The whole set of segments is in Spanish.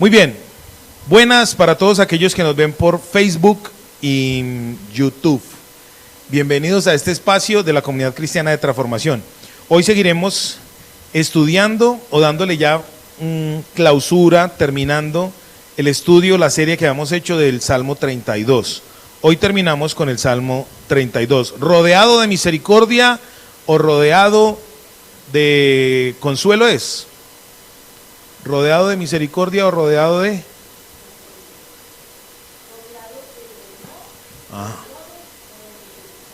Muy bien, buenas para todos aquellos que nos ven por Facebook y YouTube. Bienvenidos a este espacio de la Comunidad Cristiana de Transformación. Hoy seguiremos estudiando o dándole ya clausura, terminando el estudio, la serie que habíamos hecho del Salmo 32. Hoy terminamos con el Salmo 32. ¿Rodeado de misericordia o rodeado de consuelo es? ¿Rodeado de misericordia o rodeado de?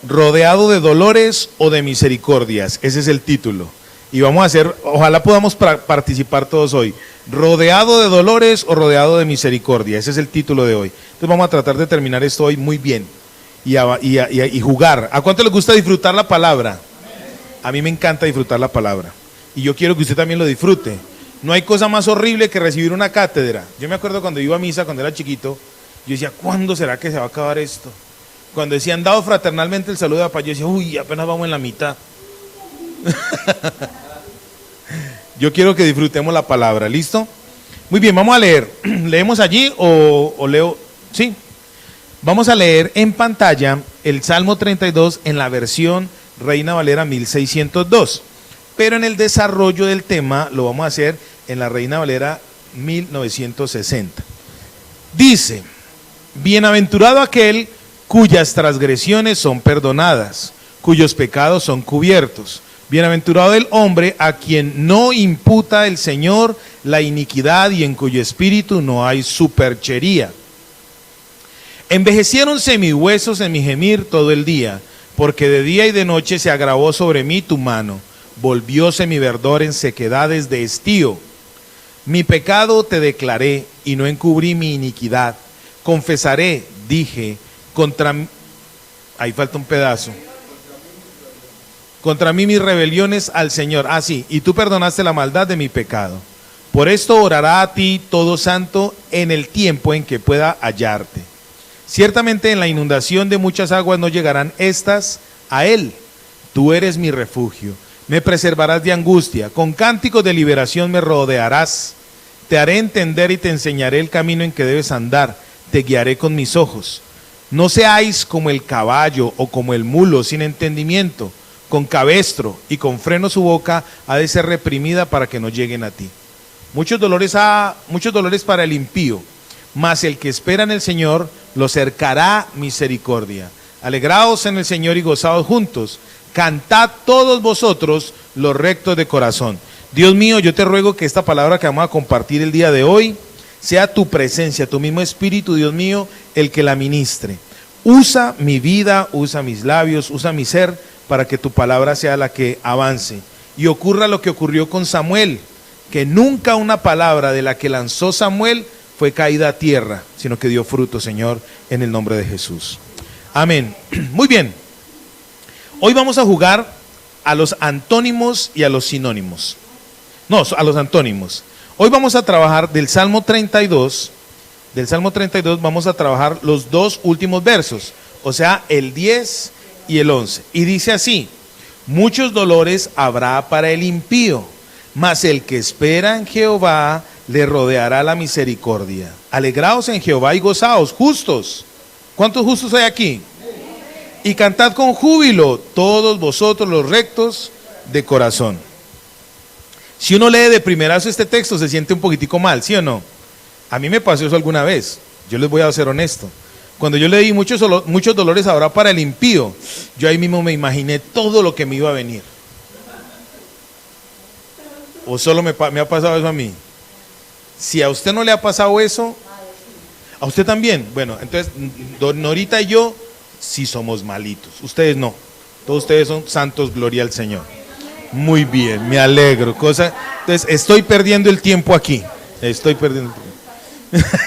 ¿Rodeado de dolores o de misericordias? Ese es el título. Y vamos a hacer, ojalá podamos participar todos hoy. ¿Rodeado de dolores o rodeado de misericordia? Ese es el título de hoy. Entonces vamos a tratar de terminar esto hoy muy bien y jugar. ¿A cuánto les gusta disfrutar la palabra? A mí me encanta disfrutar la palabra. Y yo quiero que usted también lo disfrute. No hay cosa más horrible que recibir una cátedra. Yo me acuerdo cuando iba a misa, cuando era chiquito, yo decía, ¿cuándo será que se va a acabar esto? Cuando decían, dado fraternalmente el saludo de papá, yo decía, uy, apenas vamos en la mitad. Yo quiero que disfrutemos la palabra, ¿listo? Muy bien, vamos a leer. ¿Leemos allí o leo? Sí. Vamos a leer en pantalla el Salmo 32 en la versión Reina Valera 1602. Pero en el desarrollo del tema lo vamos a hacer en la Reina Valera 1960. Dice, bienaventurado aquel cuyas transgresiones son perdonadas, cuyos pecados son cubiertos. Bienaventurado el hombre a quien no imputa el Señor la iniquidad y en cuyo espíritu no hay superchería. Envejeciéronse mis huesos en mi gemir todo el día, porque de día y de noche se agravó sobre mí tu mano. Volvióse mi verdor en sequedades de estío. Mi pecado te declaré y no encubrí mi iniquidad. Confesaré, dije, ahí falta un pedazo. Contra mí mis rebeliones al Señor. Ah, sí, y tú perdonaste la maldad de mi pecado. Por esto orará a ti todo santo en el tiempo en que pueda hallarte. Ciertamente en la inundación de muchas aguas no llegarán estas a él. Tú eres mi refugio. Me preservarás de angustia, con cánticos de liberación me rodearás. Te haré entender y te enseñaré el camino en que debes andar, te guiaré con mis ojos. No seáis como el caballo o como el mulo sin entendimiento, con cabestro y con freno su boca ha de ser reprimida para que no lleguen a ti. Muchos dolores para el impío, mas el que espera en el Señor lo cercará misericordia. Alegraos en el Señor y gozaos juntos. Cantad todos vosotros los rectos de corazón. Dios mío, yo te ruego que esta palabra que vamos a compartir el día de hoy sea tu presencia, tu mismo Espíritu, Dios mío, el que la ministre. Usa mi vida, usa mis labios, usa mi ser para que tu palabra sea la que avance. Y ocurra lo que ocurrió con Samuel, que nunca una palabra de la que lanzó Samuel fue caída a tierra, sino que dio fruto, Señor, en el nombre de Jesús. Amén. Muy bien. Hoy vamos a jugar a los antónimos y a los sinónimos. No, a los antónimos. Hoy vamos a trabajar del Salmo 32. Del Salmo 32 vamos a trabajar los dos últimos versos, o sea, el 10 y el 11. Y dice así, muchos dolores habrá para el impío, mas el que espera en Jehová le rodeará la misericordia. Alegraos en Jehová y gozaos, justos. ¿Cuántos justos hay aquí? Y cantad con júbilo todos vosotros los rectos de corazón. Si uno lee de primerazo este texto se siente un poquitico mal, ¿sí o no? A mí me pasó eso alguna vez, yo les voy a ser honesto. Cuando yo leí muchos dolores habrá para el impío, yo ahí mismo me imaginé todo lo que me iba a venir. ¿O solo me ha pasado eso a mí? Si a usted no le ha pasado eso, ¿a usted también? Bueno, entonces Norita y yo sí somos malitos, ustedes no. Todos ustedes son santos, gloria al Señor. Muy bien, me alegro. Entonces estoy perdiendo el tiempo aquí. Estoy perdiendo el tiempo.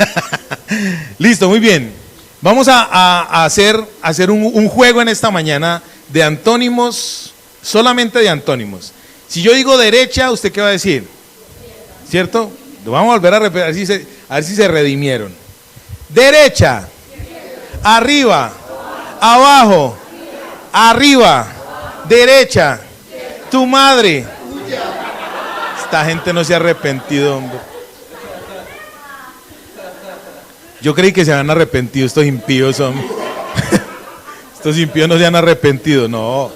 Listo, muy bien. Vamos a hacer un juego en esta mañana de antónimos, solamente de antónimos. Si yo digo derecha, ¿usted qué va a decir? ¿Cierto? Lo vamos a volver a repetir, a ver si se redimieron. Derecha, arriba, abajo, arriba, derecha, tu madre. Esta gente no se ha arrepentido, hombre. Yo creí que se habían arrepentido estos impíos, hombre. Estos impíos no se han arrepentido, no.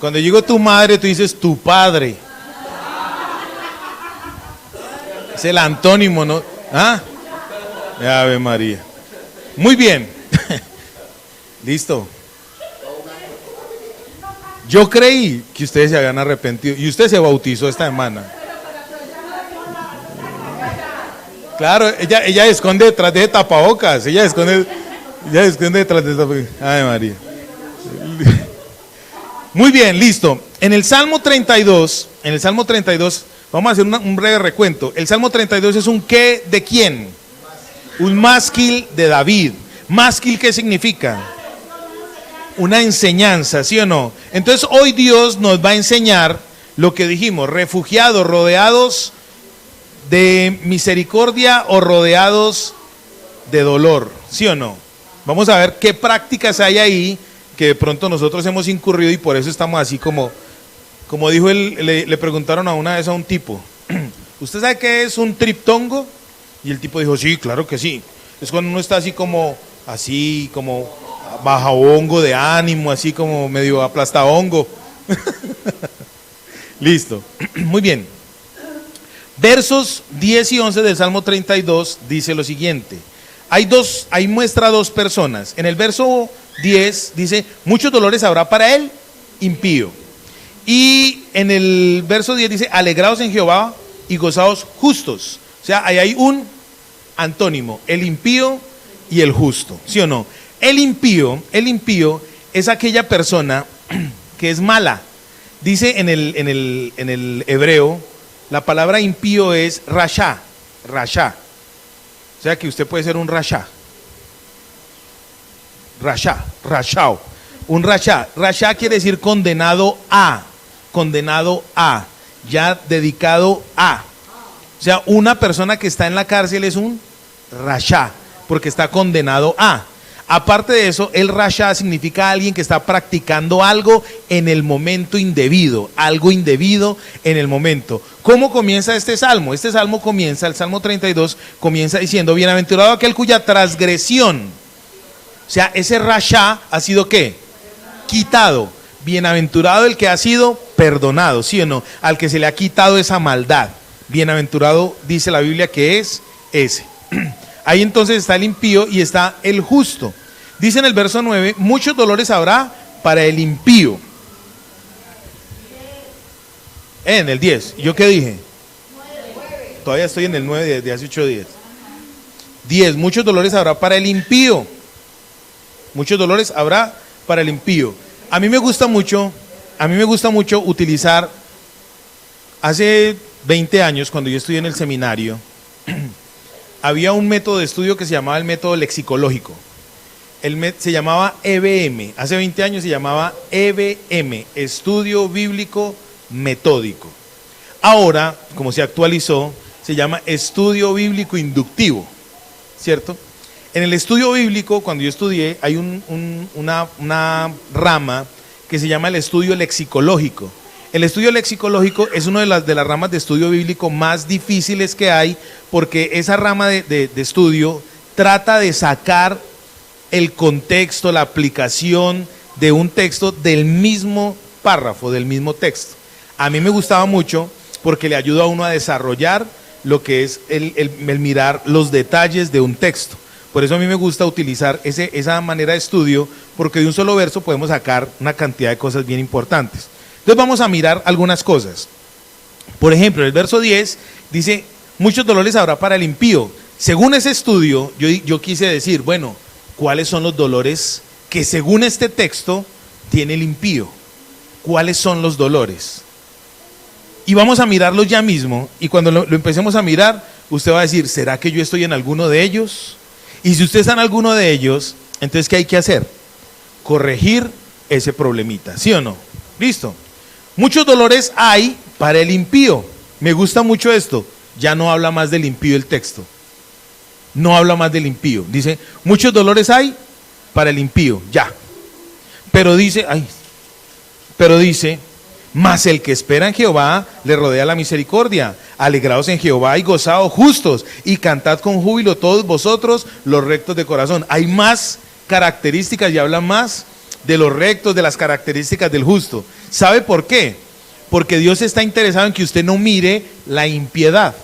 Cuando digo tu madre, tú dices tu padre. Es el antónimo, ¿no? ¿Ah? Ave María. Muy bien. Listo. Yo creí que ustedes se habían arrepentido y usted se bautizó esta semana. Claro, ella esconde detrás de tapabocas. Ella esconde detrás de tapabocas. Ave María. Muy bien, listo. En el Salmo 32, vamos a hacer un breve recuento. El Salmo 32 es un qué de quién. Un másquil de David. ¿Másquil qué significa? Una enseñanza, ¿sí o no? Entonces hoy Dios nos va a enseñar lo que dijimos, refugiados, rodeados de misericordia o rodeados de dolor, ¿sí o no? Vamos a ver qué prácticas hay ahí que de pronto nosotros hemos incurrido y por eso estamos así como dijo le preguntaron a una vez a un tipo, ¿usted sabe qué es un triptongo? Y el tipo dijo, sí, claro que sí. Es cuando uno está así como baja hongo de ánimo, así como medio aplasta hongo. Listo. Muy bien. Versos 10 y 11 del Salmo 32 dice lo siguiente. Ahí muestra dos personas. En el verso 10 dice, muchos dolores habrá para él, impío. Y en el verso 10 dice, alegraos en Jehová y gozaos justos. O sea, ahí hay un antónimo, el impío y el justo, ¿sí o no? El impío es aquella persona que es mala. Dice en el hebreo, la palabra impío es rasha. O sea que usted puede ser un rasha. Rashao. Un rasha. Rasha quiere decir condenado a, ya dedicado a. O sea, una persona que está en la cárcel es un rasha, porque está condenado a. Aparte de eso, el rasha significa alguien que está practicando algo en el momento indebido, algo indebido en el momento. ¿Cómo comienza este salmo? Este salmo comienza, el Salmo 32, comienza diciendo, bienaventurado aquel cuya transgresión, o sea, ese rasha ha sido ¿qué? Quitado. Bienaventurado el que ha sido perdonado, ¿sí o no? Al que se le ha quitado esa maldad. Bienaventurado, dice la Biblia, que es ese. Ahí entonces está el impío y está el justo. Dice en el verso 9, muchos dolores habrá para el impío. En el 10, ¿yo qué dije? Todavía estoy en el 9 de hace 8 días. 10, muchos dolores habrá para el impío. Muchos dolores habrá para el impío. A mí me gusta mucho utilizar, hace 20 años cuando yo estudié en el seminario, había un método de estudio que se llamaba el método lexicológico. Se llamaba EBM, hace 20 años se llamaba EBM, Estudio Bíblico Metódico. Ahora, como se actualizó, se llama Estudio Bíblico Inductivo, ¿cierto? En el estudio bíblico, cuando yo estudié, hay una rama que se llama el estudio lexicológico. El estudio lexicológico es una de las ramas de estudio bíblico más difíciles que hay, porque esa rama de estudio trata de sacar el contexto, la aplicación de un texto del mismo párrafo, del mismo texto. A mí me gustaba mucho porque le ayuda a uno a desarrollar lo que es el mirar los detalles de un texto. Por eso a mí me gusta utilizar esa manera de estudio, porque de un solo verso podemos sacar una cantidad de cosas bien importantes. Entonces vamos a mirar algunas cosas. Por ejemplo, el verso 10 dice, muchos dolores habrá para el impío. Según ese estudio, yo quise decir, bueno, ¿cuáles son los dolores que según este texto tiene el impío? ¿Cuáles son los dolores? Y vamos a mirarlos ya mismo, y cuando lo empecemos a mirar, usted va a decir, ¿será que yo estoy en alguno de ellos? Y si usted está en alguno de ellos, entonces ¿qué hay que hacer? Corregir ese problemita, ¿sí o no? Listo. Muchos dolores hay para el impío. Me gusta mucho esto. Ya no habla más del impío el texto. No habla más del impío. Dice, muchos dolores hay para el impío. Ya. Pero dice, Mas el que espera en Jehová le rodea la misericordia. Alegraos en Jehová y gozaos justos, y cantad con júbilo todos vosotros los rectos de corazón. Hay más características y habla más de los rectos, de las características del justo. ¿Sabe por qué? Porque Dios está interesado en que usted no mire la impiedad.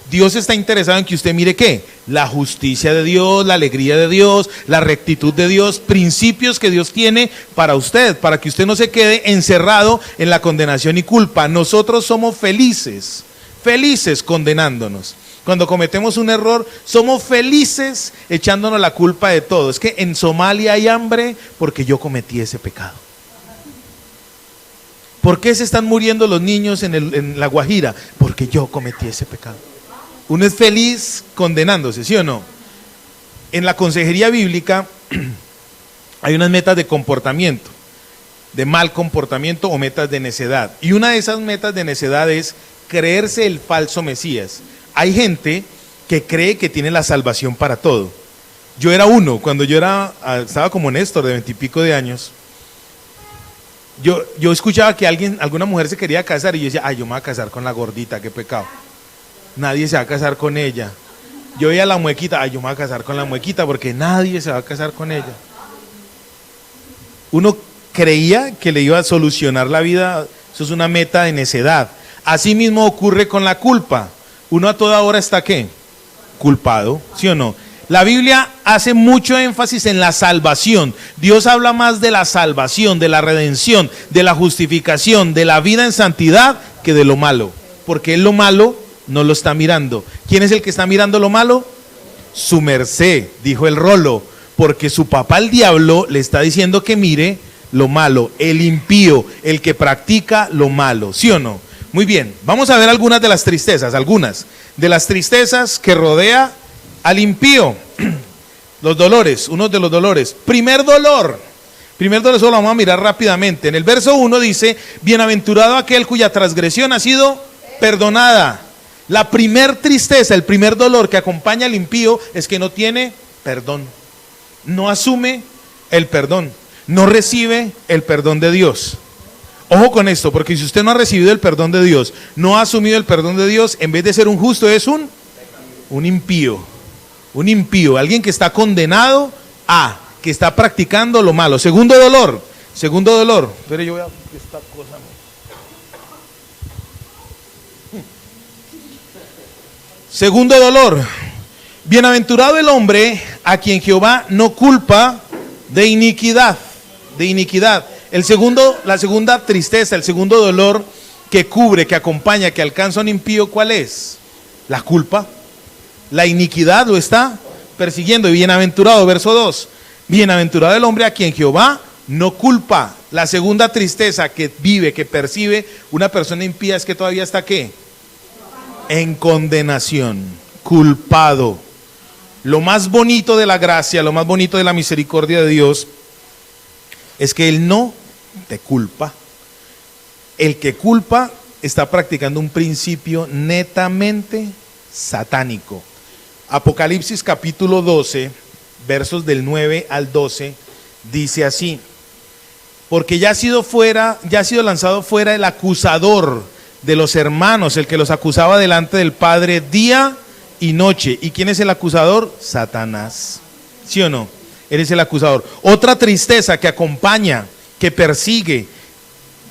Dios está interesado en que usted mire ¿qué? La justicia de Dios, la alegría de Dios, la rectitud de Dios, principios que Dios tiene para usted, para que usted no se quede encerrado en la condenación y culpa. Nosotros somos felices, felices condenándonos. Cuando cometemos un error, somos felices echándonos la culpa de todo. Es que en Somalia hay hambre porque yo cometí ese pecado. ¿Por qué se están muriendo los niños en La Guajira? Porque yo cometí ese pecado. Uno es feliz condenándose, ¿sí o no? En la consejería bíblica hay unas metas de comportamiento, de mal comportamiento o metas de necedad. Y una de esas metas de necedad es creerse el falso Mesías. Hay gente que cree que tiene la salvación para todo. Yo era uno, cuando yo estaba como Néstor, de 20 y pico de años. Yo escuchaba que alguna mujer se quería casar y yo decía, ay, yo me voy a casar con la gordita, qué pecado. Nadie se va a casar con ella. Yo veía a la muequita, ay, yo me voy a casar con la muequita porque nadie se va a casar con ella. Uno creía que le iba a solucionar la vida, eso es una meta de necedad. Así mismo ocurre con la culpa. Uno a toda hora está ¿qué? Culpado, ¿sí o no? La Biblia hace mucho énfasis en la salvación. Dios habla más de la salvación, de la redención, de la justificación, de la vida en santidad que de lo malo. Porque Él lo malo no lo está mirando. ¿Quién es el que está mirando lo malo? Su merced, dijo el Rolo, porque su papá el diablo le está diciendo que mire lo malo, el impío, el que practica lo malo, ¿sí o no? Muy bien, vamos a ver algunas de las tristezas que rodea al impío. Los dolores, uno de los dolores. Primer dolor, eso lo vamos a mirar rápidamente. En el verso 1 dice, bienaventurado aquel cuya transgresión ha sido perdonada. La primer tristeza, el primer dolor que acompaña al impío es que no tiene perdón. No asume el perdón. No recibe el perdón de Dios. Ojo con esto, porque si usted no ha recibido el perdón de Dios, no ha asumido el perdón de Dios, en vez de ser un justo es un impío. Un impío, alguien que está condenado que está practicando lo malo. Segundo dolor. Pero yo voy a esta cosa. Segundo dolor, bienaventurado el hombre a quien Jehová no culpa de iniquidad, La segunda tristeza, el segundo dolor que cubre, que acompaña, que alcanza a un impío, ¿cuál es? La culpa, la iniquidad lo está persiguiendo. Y bienaventurado, verso 2, bienaventurado el hombre a quien Jehová no culpa. La segunda tristeza que vive, que percibe una persona impía es que todavía está ¿qué? En condenación, culpado. Lo más bonito de la gracia, lo más bonito de la misericordia de Dios es que Él no te culpa. El que culpa está practicando un principio netamente satánico. Apocalipsis capítulo 12, versos del 9 al 12, dice así: porque ya ha sido lanzado fuera el acusador de los hermanos, el que los acusaba delante del Padre día y noche. ¿Y quién es el acusador? Satanás. ¿Sí o no? Él es el acusador. Otra tristeza que acompaña, que persigue,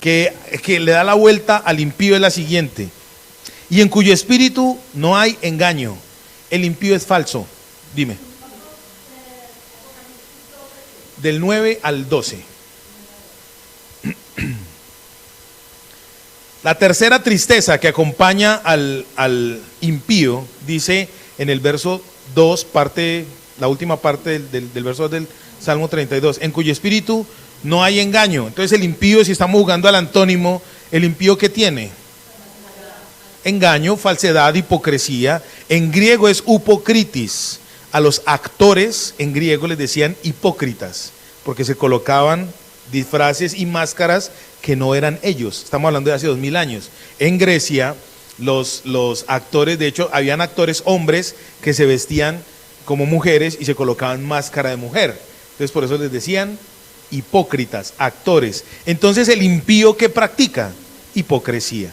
que le da la vuelta al impío es la siguiente: y en cuyo espíritu no hay engaño. El impío es falso. Dime. Del 9 al 12. La tercera tristeza que acompaña al impío, dice en el verso 2, la última parte del verso del Salmo 32, en cuyo espíritu no hay engaño. Entonces el impío, si estamos jugando al antónimo, ¿el impío qué tiene? Engaño, falsedad, hipocresía. En griego es upokritis. A los actores en griego les decían hipócritas, porque se colocaban disfraces y máscaras que no eran ellos. Estamos hablando de hace 2000 años. En Grecia, los actores, de hecho, habían actores hombres que se vestían como mujeres y se colocaban máscara de mujer. Entonces, por eso les decían hipócritas, actores. Entonces, el impío, ¿qué practica? hipocresía.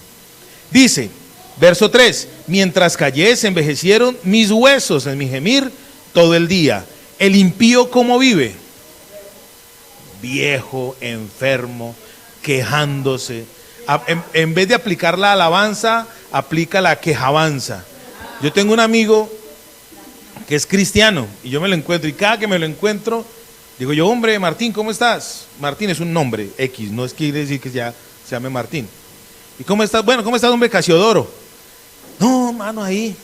Dice, verso 3, mientras callé se envejecieron mis huesos en mi gemir todo el día. El impío, ¿cómo vive? Viejo, enfermo, quejándose. En vez de aplicar la alabanza, aplica la quejabanza. Yo tengo un amigo que es cristiano y yo me lo encuentro, y cada que me lo encuentro, digo yo, hombre, Martín, ¿cómo estás? Martín es un nombre X, no es que quiere decir que ya se llame Martín. ¿Y cómo estás? Bueno, ¿cómo estás, hombre Casiodoro? No, mano, ahí.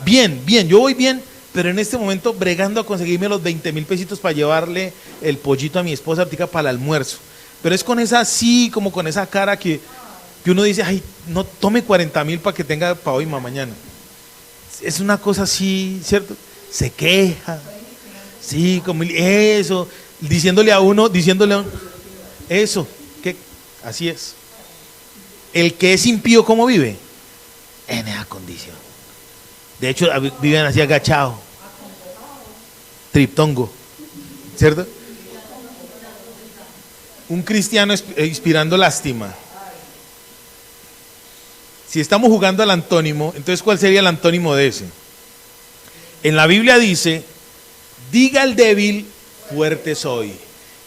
Bien, yo voy bien, pero en este momento bregando a conseguirme los 20,000 pesitos para llevarle el pollito a mi esposa ahorita para el almuerzo. Pero es con esa así, como con esa cara que uno dice, ay, no tome 40,000 para que tenga para hoy y mañana. Es una cosa así, ¿cierto? Se queja, sí, como eso, diciéndole a uno, eso, que así es. El que es impío, ¿cómo vive? En esa condición. De hecho, viven así agachados, triptongo, ¿cierto? Un cristiano inspirando lástima. Si estamos jugando al antónimo, entonces ¿cuál sería el antónimo de ese? En la Biblia dice, diga al débil, fuerte soy.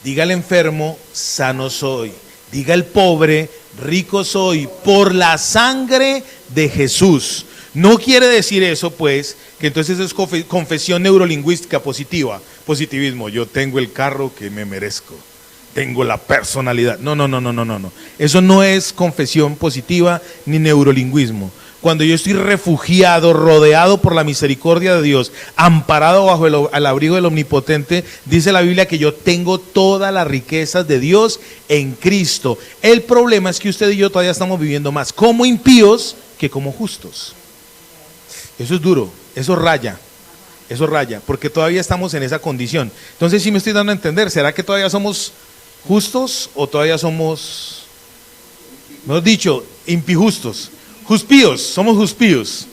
Diga al enfermo, sano soy. Diga al pobre, rico soy, por la sangre de Jesús. No quiere decir eso, pues, que entonces es confesión neurolingüística positiva, positivismo. Yo tengo el carro que me merezco. Tengo la personalidad. No. Eso no es confesión positiva ni neurolingüismo. Cuando yo estoy refugiado, rodeado por la misericordia de Dios, amparado bajo el abrigo del Omnipotente, dice la Biblia que yo tengo todas las riquezas de Dios en Cristo. El problema es que usted y yo todavía estamos viviendo más como impíos que como justos. Eso es duro, eso raya, porque todavía estamos en esa condición. Entonces sí me estoy dando a entender, ¿será que todavía somos justos o todavía somos, mejor dicho, impijustos? Juspíos, somos juspíos.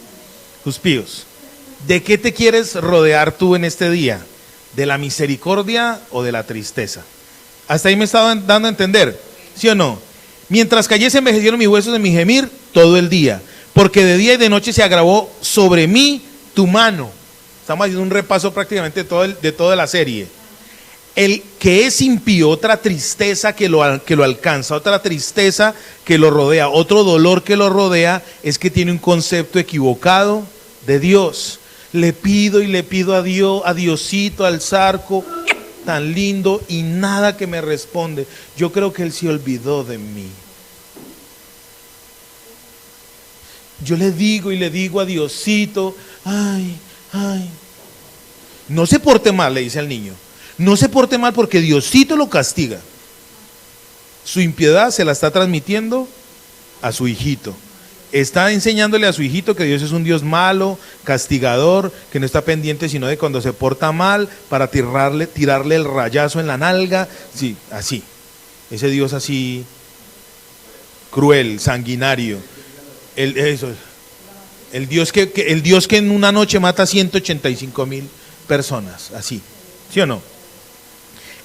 ¿De qué te quieres rodear tú en este día? ¿De la misericordia o de la tristeza? Hasta ahí me estaba dando a entender, ¿sí o no? Mientras callé se envejecieron mis huesos en mi gemir todo el día, porque de día y de noche se agravó sobre mí tu mano. Estamos haciendo un repaso prácticamente de toda la serie. El que es impío, otra tristeza que lo alcanza, otra tristeza que lo rodea, otro dolor que lo rodea, es que tiene un concepto equivocado de Dios. Le pido a Dios, a Diosito, al zarco, tan lindo, y nada que me responde. Yo creo que Él se olvidó de mí. Yo le digo a Diosito, ay, no se porte mal, le dice al niño. No se porte mal porque Diosito lo castiga. Su impiedad se la está transmitiendo a su hijito. Está enseñándole a su hijito que Dios es un Dios malo, castigador, que no está pendiente sino de cuando se porta mal para tirarle el rayazo en la nalga. Sí, así. Ese Dios así cruel, sanguinario. El Dios que en una noche mata 185,000 personas. Así. ¿Sí o no?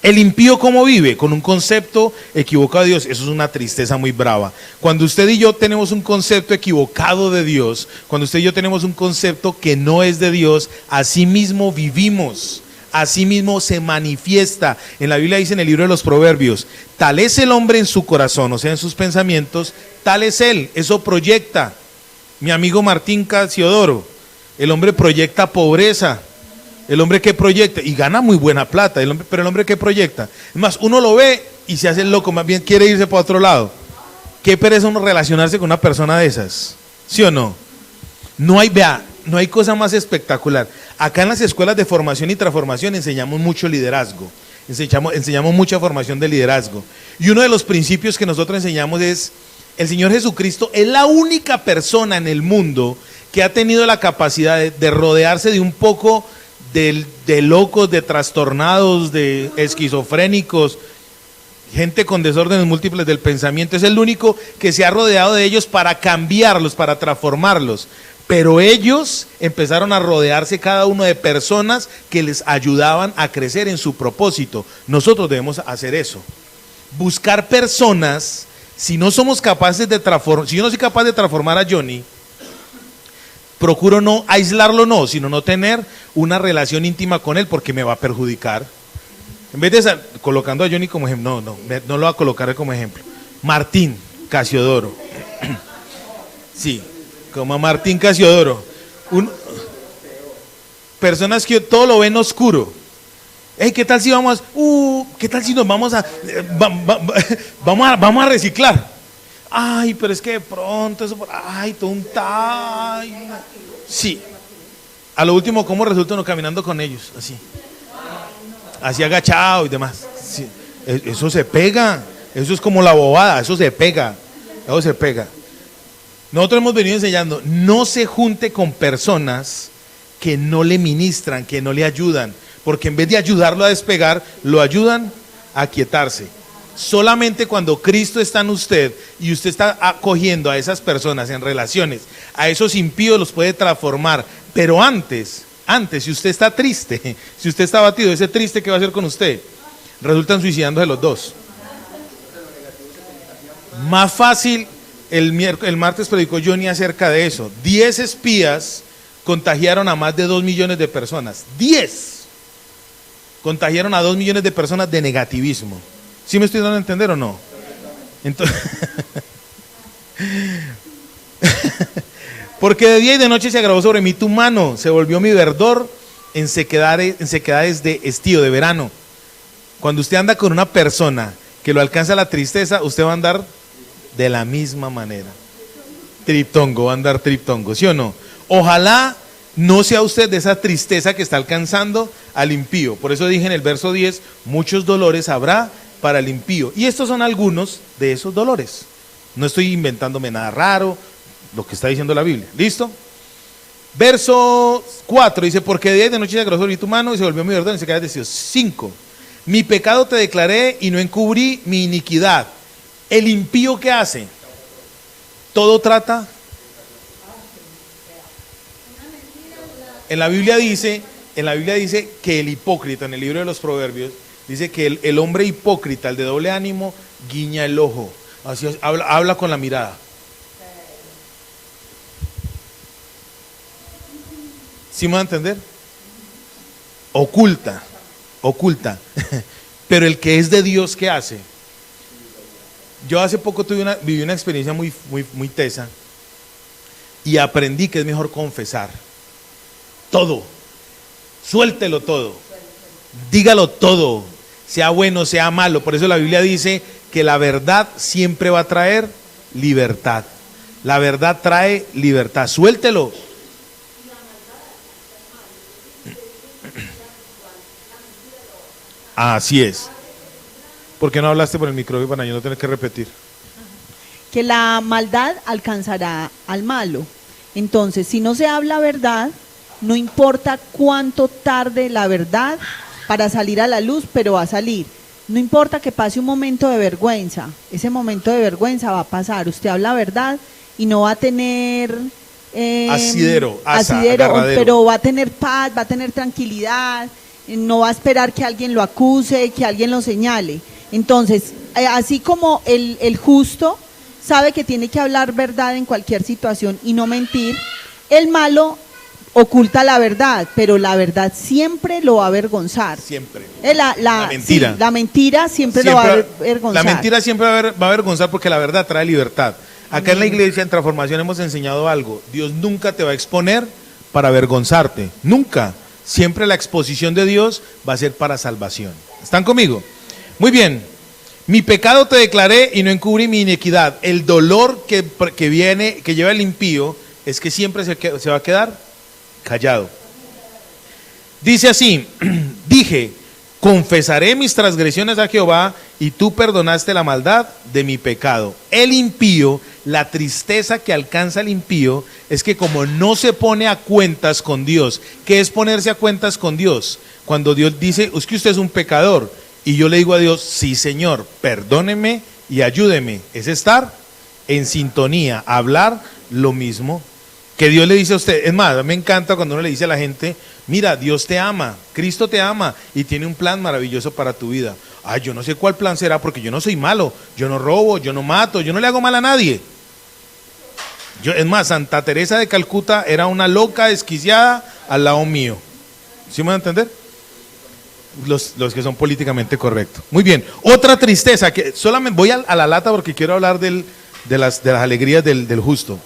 El impío, ¿cómo vive? Con un concepto equivocado de Dios. Eso es una tristeza muy brava. Cuando usted y yo tenemos un concepto equivocado de Dios, cuando usted y yo tenemos un concepto que no es de Dios, así mismo vivimos, así mismo se manifiesta. En la Biblia dice en el libro de los Proverbios, tal es el hombre en su corazón, o sea, en sus pensamientos, tal es él. Eso proyecta. Mi amigo Martín Casiodoro, el hombre proyecta pobreza. El hombre que proyecta, y gana muy buena plata, pero el hombre que proyecta, es más, uno lo ve y se hace el loco, más bien quiere irse para otro lado. Qué pereza uno relacionarse con una persona de esas, ¿sí o no? No hay cosa más espectacular. Acá en las escuelas de formación y transformación enseñamos mucho liderazgo, enseñamos mucha formación de liderazgo. Y uno de los principios que nosotros enseñamos es, el Señor Jesucristo es la única persona en el mundo que ha tenido la capacidad de rodearse de un poco de locos, de trastornados, de esquizofrénicos, gente con desórdenes múltiples del pensamiento. Es el único que se ha rodeado de ellos para cambiarlos, para transformarlos. Pero ellos empezaron a rodearse cada uno de personas que les ayudaban a crecer en su propósito. Nosotros debemos hacer eso. Buscar personas Si no somos capaces de transformar, si yo no soy capaz de transformar a Johnny, procuro no aislarlo, no, sino no tener una relación íntima con él porque me va a perjudicar. En vez de colocando a Johnny como ejemplo, no lo voy a colocar como ejemplo. Martín Casiodoro. Sí, como a Martín Casiodoro. Personas que todo lo ven oscuro. Hey, ¿qué tal si qué tal si nos vamos a vamos a reciclar? Ay, pero es que de pronto eso, ay, tonta. Ay, no. Sí. A lo último, ¿cómo resulta uno caminando con ellos? Así agachado y demás. Sí. Eso se pega. Eso es como la bobada. Eso se pega. Eso se pega. Nosotros hemos venido enseñando, no se junte con personas que no le ministran, que no le ayudan, porque en vez de ayudarlo a despegar, lo ayudan a aquietarse. Solamente cuando Cristo está en usted y usted está acogiendo a esas personas en relaciones, a esos impíos los puede transformar. Pero antes, si usted está triste, si usted está abatido, ese triste, ¿qué va a hacer con usted? Resultan suicidándose los dos. Más fácil, el martes predicó Johnny acerca de eso. 10 espías contagiaron a más de 2 millones de personas. 10 contagiaron a 2 millones de personas de negativismo. ¿Sí me estoy dando a entender o no? Entonces, porque de día y de noche se agravó sobre mí tu mano, se volvió mi verdor en sequedades de estío, de verano. Cuando usted anda con una persona que lo alcanza la tristeza, usted va a andar de la misma manera. Triptongo, va a andar triptongo, ¿sí o no? Ojalá no sea usted de esa tristeza que está alcanzando al impío. Por eso dije en el verso 10, muchos dolores habrá para el impío. Y estos son algunos de esos dolores. No estoy inventándome nada raro, lo que está diciendo la Biblia. ¿Listo? Verso 4 dice, porque de día y de noche se agravó sobre tu mano y se volvió mi verdad y se quedó decidido. 5, mi pecado te declaré y no encubrí mi iniquidad. El impío, ¿qué hace? Todo trata. En la Biblia dice que el hipócrita, en el libro de los Proverbios, dice que el hombre hipócrita, el de doble ánimo, guiña el ojo. Así es, habla con la mirada. ¿Sí me va a entender? Oculta. Pero el que es de Dios, ¿qué hace? Yo hace poco viví una experiencia muy tesa y aprendí que es mejor confesar todo, suéltelo todo, dígalo todo, sea bueno, sea malo. Por eso la Biblia dice que la verdad siempre va a traer libertad. La verdad trae libertad, suéltelo. Así es. ¿Por qué no hablaste por el micrófono para yo no tener que repetir? Que la maldad alcanzará al malo. Entonces, si no se habla verdad, no importa cuánto tarde la verdad para salir a la luz, pero va a salir. No importa que pase un momento de vergüenza, ese momento de vergüenza va a pasar. Usted habla verdad y no va a tener asidero, pero va a tener paz, va a tener tranquilidad, no va a esperar que alguien lo acuse, que alguien lo señale. Entonces, así como el justo sabe que tiene que hablar verdad en cualquier situación y no mentir, el malo oculta la verdad, pero la verdad siempre lo va a avergonzar. Siempre. La mentira. Sí, la mentira siempre lo va a avergonzar. La mentira siempre va a avergonzar porque la verdad trae libertad. Acá en la iglesia, en Transformación, hemos enseñado algo. Dios nunca te va a exponer para avergonzarte. Nunca. Siempre la exposición de Dios va a ser para salvación. ¿Están conmigo? Muy bien. Mi pecado te declaré y no encubrí mi iniquidad. El dolor que lleva el impío es que siempre se va a quedar callado. Dice así, dije, confesaré mis transgresiones a Jehová y tú perdonaste la maldad de mi pecado. El impío, la tristeza que alcanza el impío es que como no se pone a cuentas con Dios. ¿Qué es ponerse a cuentas con Dios? Cuando Dios dice, es que usted es un pecador y yo le digo a Dios, sí Señor, perdóneme y ayúdeme. Es estar en sintonía, hablar lo mismo que Dios le dice a usted. Es más, me encanta cuando uno le dice a la gente, mira, Dios te ama, Cristo te ama y tiene un plan maravilloso para tu vida. Ay, yo no sé cuál plan será porque yo no soy malo, yo no robo, yo no mato, yo no le hago mal a nadie. Es más, Santa Teresa de Calcuta era una loca desquiciada al lado mío. ¿Sí me van a entender? Los que son políticamente correctos. Muy bien, otra tristeza, que solamente voy a la lata porque quiero hablar de las alegrías del justo.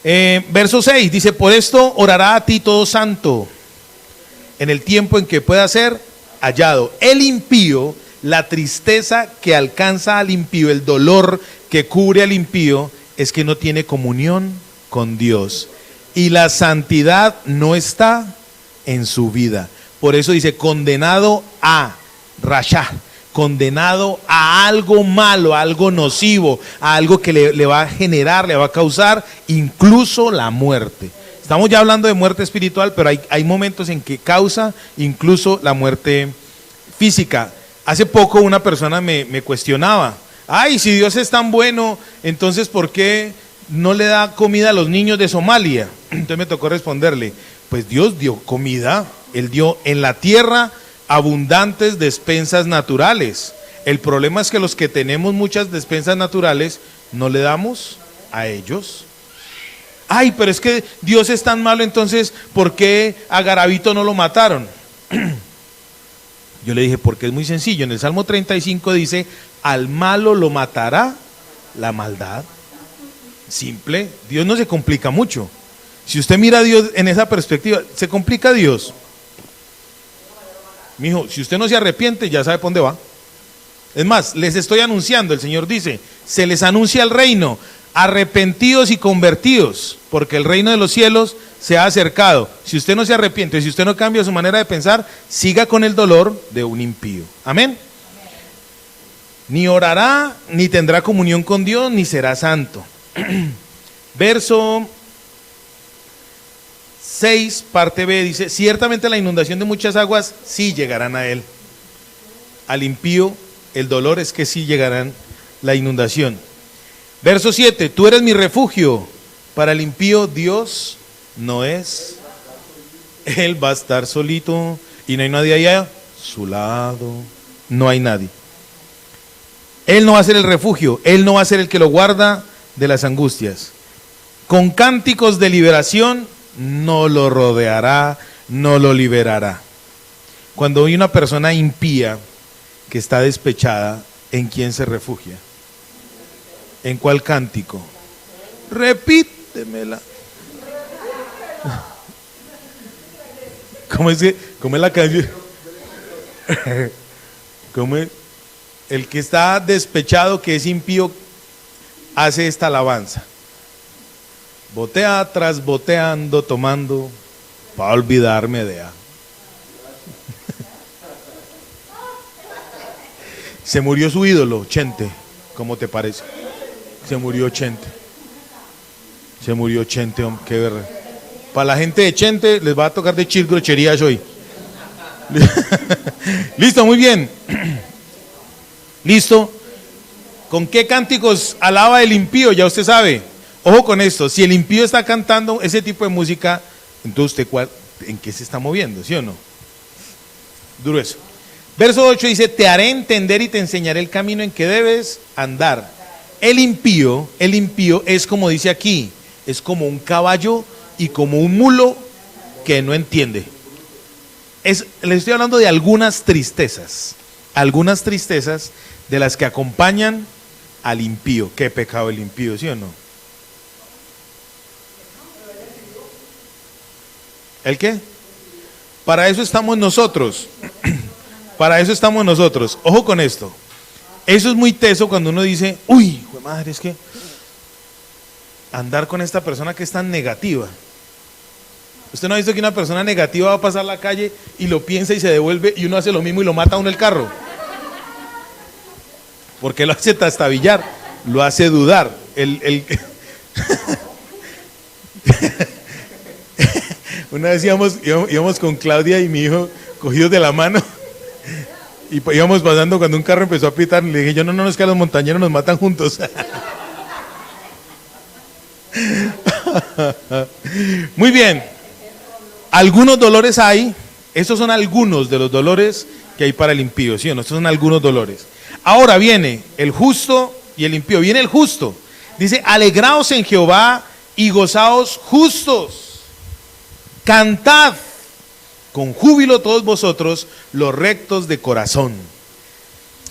Verso 6 dice, por esto orará a ti todo santo, en el tiempo en que pueda ser hallado. El impío, la tristeza que alcanza al impío, el dolor que cubre al impío, es que no tiene comunión con Dios. Y la santidad no está en su vida. Por eso dice, condenado a rasha, condenado a algo malo, a algo nocivo, a algo que le va a generar, le va a causar incluso la muerte. Estamos ya hablando de muerte espiritual, pero hay momentos en que causa incluso la muerte física. Hace poco una persona me cuestionaba, ay, si Dios es tan bueno, entonces ¿por qué no le da comida a los niños de Somalia? Entonces me tocó responderle, pues Dios dio comida, Él dio en la tierra abundantes despensas naturales. El problema es que los que tenemos muchas despensas naturales no le damos a ellos. Ay, pero es que Dios es tan malo, entonces ¿por qué a Garabito no lo mataron? Yo le dije, porque es muy sencillo. En el Salmo 35 dice, al malo lo matará la maldad. Simple, Dios no se complica mucho. Si usted mira a Dios en esa perspectiva, ¿se complica Dios? Mijo, si usted no se arrepiente, ya sabe por dónde va. Es más, les estoy anunciando, el Señor dice, se les anuncia el reino, arrepentidos y convertidos, porque el reino de los cielos se ha acercado. Si usted no se arrepiente, si usted no cambia su manera de pensar, siga con el dolor de un impío. Amén. Ni orará, ni tendrá comunión con Dios, ni será santo. Verso 6, parte B, dice, ciertamente la inundación de muchas aguas sí llegarán a él. Al impío, el dolor es que sí llegarán la inundación. Verso 7, tú eres mi refugio. Para el impío, Dios no es. Él va a estar solito y no hay nadie allá a su lado. No hay nadie. Él no va a ser el refugio, Él no va a ser el que lo guarda de las angustias. Con cánticos de liberación no lo rodeará, no lo liberará. Cuando hay una persona impía que está despechada, ¿en quién se refugia? ¿En cuál cántico? Repítemela. ¿Cómo es la canción? ¿Cómo es? El que está despechado, que es impío, hace esta alabanza. Botea tras boteando, tomando, para olvidarme de A. Se murió su ídolo, Chente. ¿Cómo te parece? Se murió Chente. Se murió Chente, hombre, qué verdad. Para la gente de Chente les va a tocar de chir grocherías hoy. Listo, muy bien. Listo. ¿Con qué cánticos alaba el impío? Ya usted sabe. Ojo con esto, si el impío está cantando ese tipo de música, entonces usted ¿en qué se está moviendo? ¿Sí o no? Duro eso. Verso 8 dice, te haré entender y te enseñaré el camino en que debes andar. El impío es como dice aquí, es como un caballo y como un mulo que no entiende. Les estoy hablando de algunas tristezas de las que acompañan al impío. ¿Qué pecado el impío, sí o no? ¿El qué? Para eso estamos nosotros. Para eso estamos nosotros. Ojo con esto. Eso es muy teso cuando uno dice, uy, jue madre, es que andar con esta persona que es tan negativa. ¿Usted no ha visto que una persona negativa va a pasar la calle y lo piensa y se devuelve y uno hace lo mismo y lo mata a uno el carro? Porque lo hace trastabillar, lo hace dudar. Una vez íbamos con Claudia y mi hijo cogidos de la mano y íbamos pasando cuando un carro empezó a pitar. Le dije, no, es que a los montañeros nos matan juntos. Muy bien. Algunos dolores hay, esos son algunos de los dolores que hay para el impío, ¿sí o no? Estos son algunos dolores. Ahora viene el justo y el impío. Viene el justo. Dice, alegraos en Jehová y gozaos justos. Cantad con júbilo todos vosotros los rectos de corazón.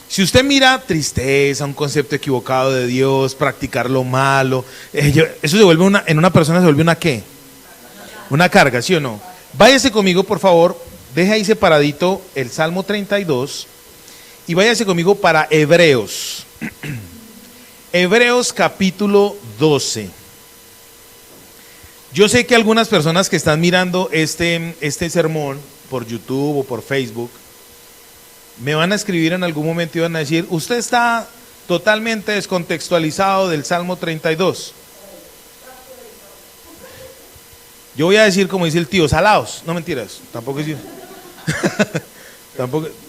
Si usted mira tristeza, un concepto equivocado de Dios, practicar lo malo, eso se vuelve en una persona se vuelve una ¿qué? Una carga, ¿sí o no? Váyase conmigo, por favor, deje ahí separadito el Salmo 32 y váyase conmigo para Hebreos. Hebreos capítulo 12. Yo sé que algunas personas que están mirando este sermón por YouTube o por Facebook me van a escribir en algún momento y van a decir, usted está totalmente descontextualizado del Salmo 32. Yo voy a decir como dice el tío, salaos, no mentiras, tampoco es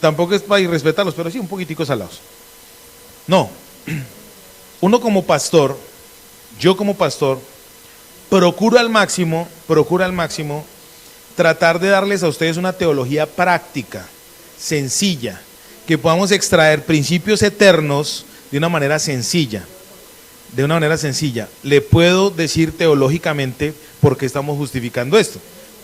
tampoco es para irrespetarlos, pero sí un poquitico salados. No, uno como pastor, yo como pastor, procuro al máximo tratar de darles a ustedes una teología práctica, sencilla, que podamos extraer principios eternos de una manera sencilla. Le puedo decir teológicamente por qué estamos justificando esto,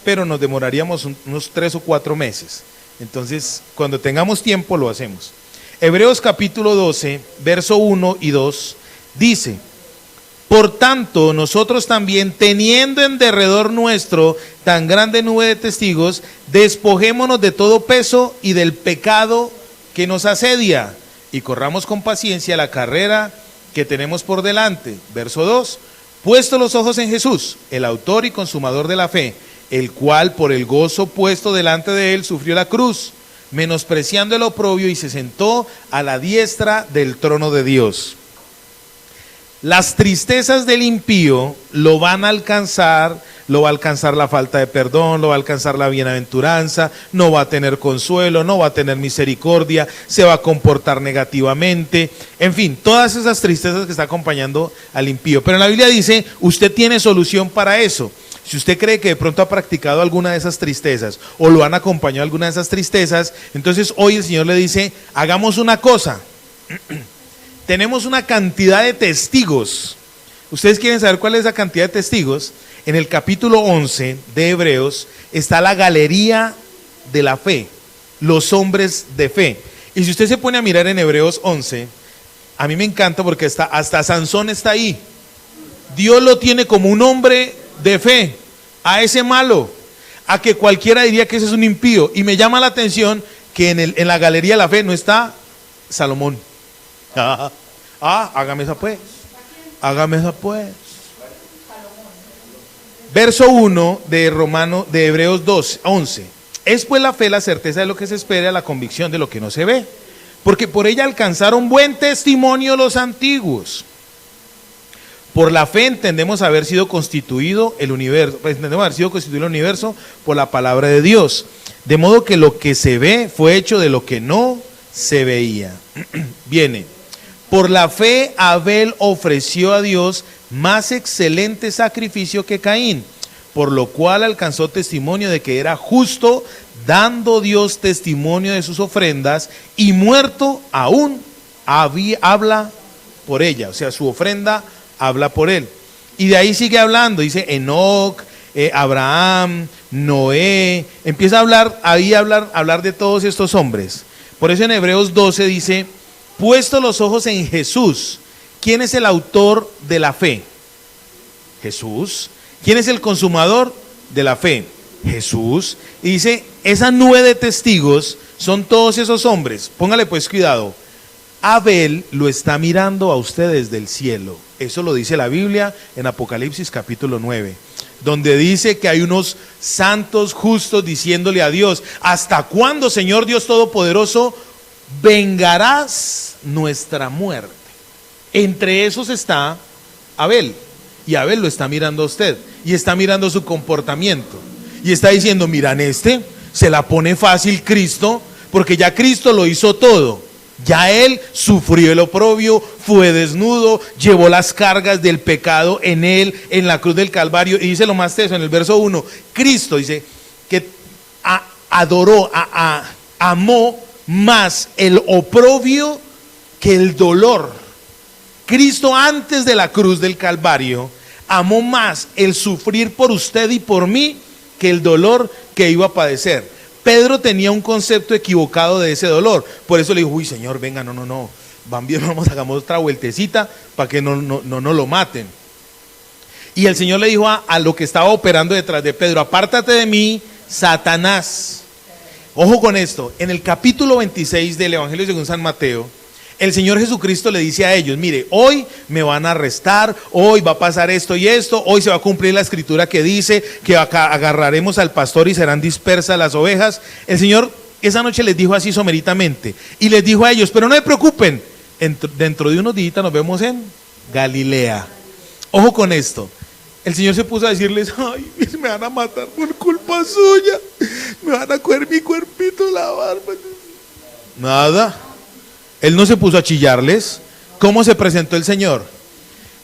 pero nos demoraríamos unos 3 o 4 meses. Entonces, cuando tengamos tiempo lo hacemos. Hebreos capítulo 12, verso 1 y 2, dice, por tanto, nosotros también, teniendo en derredor nuestro tan grande nube de testigos, despojémonos de todo peso y del pecado que nos asedia, y corramos con paciencia la carrera que tenemos por delante. Verso 2, puesto los ojos en Jesús, el autor y consumador de la fe, el cual por el gozo puesto delante de él sufrió la cruz, menospreciando el oprobio, y se sentó a la diestra del trono de Dios. Las tristezas del impío lo van a alcanzar, lo va a alcanzar la falta de perdón, lo va a alcanzar la bienaventuranza, no va a tener consuelo, no va a tener misericordia, se va a comportar negativamente, en fin, todas esas tristezas que está acompañando al impío. Pero en la Biblia dice, usted tiene solución para eso. Si usted cree que de pronto ha practicado alguna de esas tristezas o lo han acompañado alguna de esas tristezas, entonces hoy el Señor le dice, hagamos una cosa. Tenemos una cantidad de testigos. ¿Ustedes quieren saber cuál es la cantidad de testigos? En el capítulo 11 de Hebreos está la galería de la fe, los hombres de fe. Y si usted se pone a mirar en Hebreos 11, a mí me encanta porque hasta Sansón está ahí. Dios lo tiene como un hombre de fe, a ese malo, a que cualquiera diría que ese es un impío. Y me llama la atención que en la galería de la fe no está Salomón. Hágame esa pues. Verso 1 de Hebreos 11. Es pues la fe la certeza de lo que se espera, la convicción de lo que no se ve. Porque por ella alcanzaron buen testimonio los antiguos. Por la fe entendemos haber sido constituido el universo, por la palabra de Dios. De modo que lo que se ve fue hecho de lo que no se veía. Viene. Por la fe Abel ofreció a Dios más excelente sacrificio que Caín, por lo cual alcanzó testimonio de que era justo, dando Dios testimonio de sus ofrendas, y muerto aún habla por ella, o sea, su ofrenda habla por él. Y de ahí sigue hablando, dice Enoc, Abraham, Noé, empieza a hablar de todos estos hombres. Por eso en Hebreos 12 dice, puesto los ojos en Jesús. ¿Quién es el autor de la fe? Jesús. ¿Quién es el consumador de la fe? Jesús. Y dice, esa nube de testigos son todos esos hombres. Póngale pues cuidado. Abel lo está mirando a usted desde el cielo. Eso lo dice la Biblia en Apocalipsis capítulo 9, donde dice que hay unos santos justos diciéndole a Dios, ¿hasta cuándo, Señor Dios Todopoderoso, vengarás nuestra muerte? Entre esos está Abel, y Abel lo está mirando a usted, y está mirando su comportamiento, y está diciendo, miran, se la pone fácil Cristo, porque ya Cristo lo hizo todo. Ya Él sufrió el oprobio, fue desnudo, llevó las cargas del pecado en Él, en la cruz del Calvario. Y dice lo más teso en el verso 1, Cristo dice que adoró, amó más el oprobio que el dolor. Cristo antes de la cruz del Calvario amó más el sufrir por usted y por mí que el dolor que iba a padecer. Pedro tenía un concepto equivocado de ese dolor, por eso le dijo, uy Señor, venga, no, van bien, hagamos otra vueltecita para que no lo maten. Y el Señor le dijo a lo que estaba operando detrás de Pedro, apártate de mí, Satanás. Ojo con esto, en el capítulo 26 del Evangelio según San Mateo, el Señor Jesucristo le dice a ellos, mire, hoy me van a arrestar, hoy va a pasar esto y esto, hoy se va a cumplir la escritura que dice que agarraremos al pastor y serán dispersas las ovejas. El Señor esa noche les dijo así someritamente, y les dijo a ellos, pero no se preocupen, dentro de unos días nos vemos en Galilea. Ojo con esto, el Señor se puso a decirles, ay, me van a matar por culpa suya, me van a coger mi cuerpito, la barba. Nada. Él no se puso a chillarles. ¿Cómo se presentó el Señor?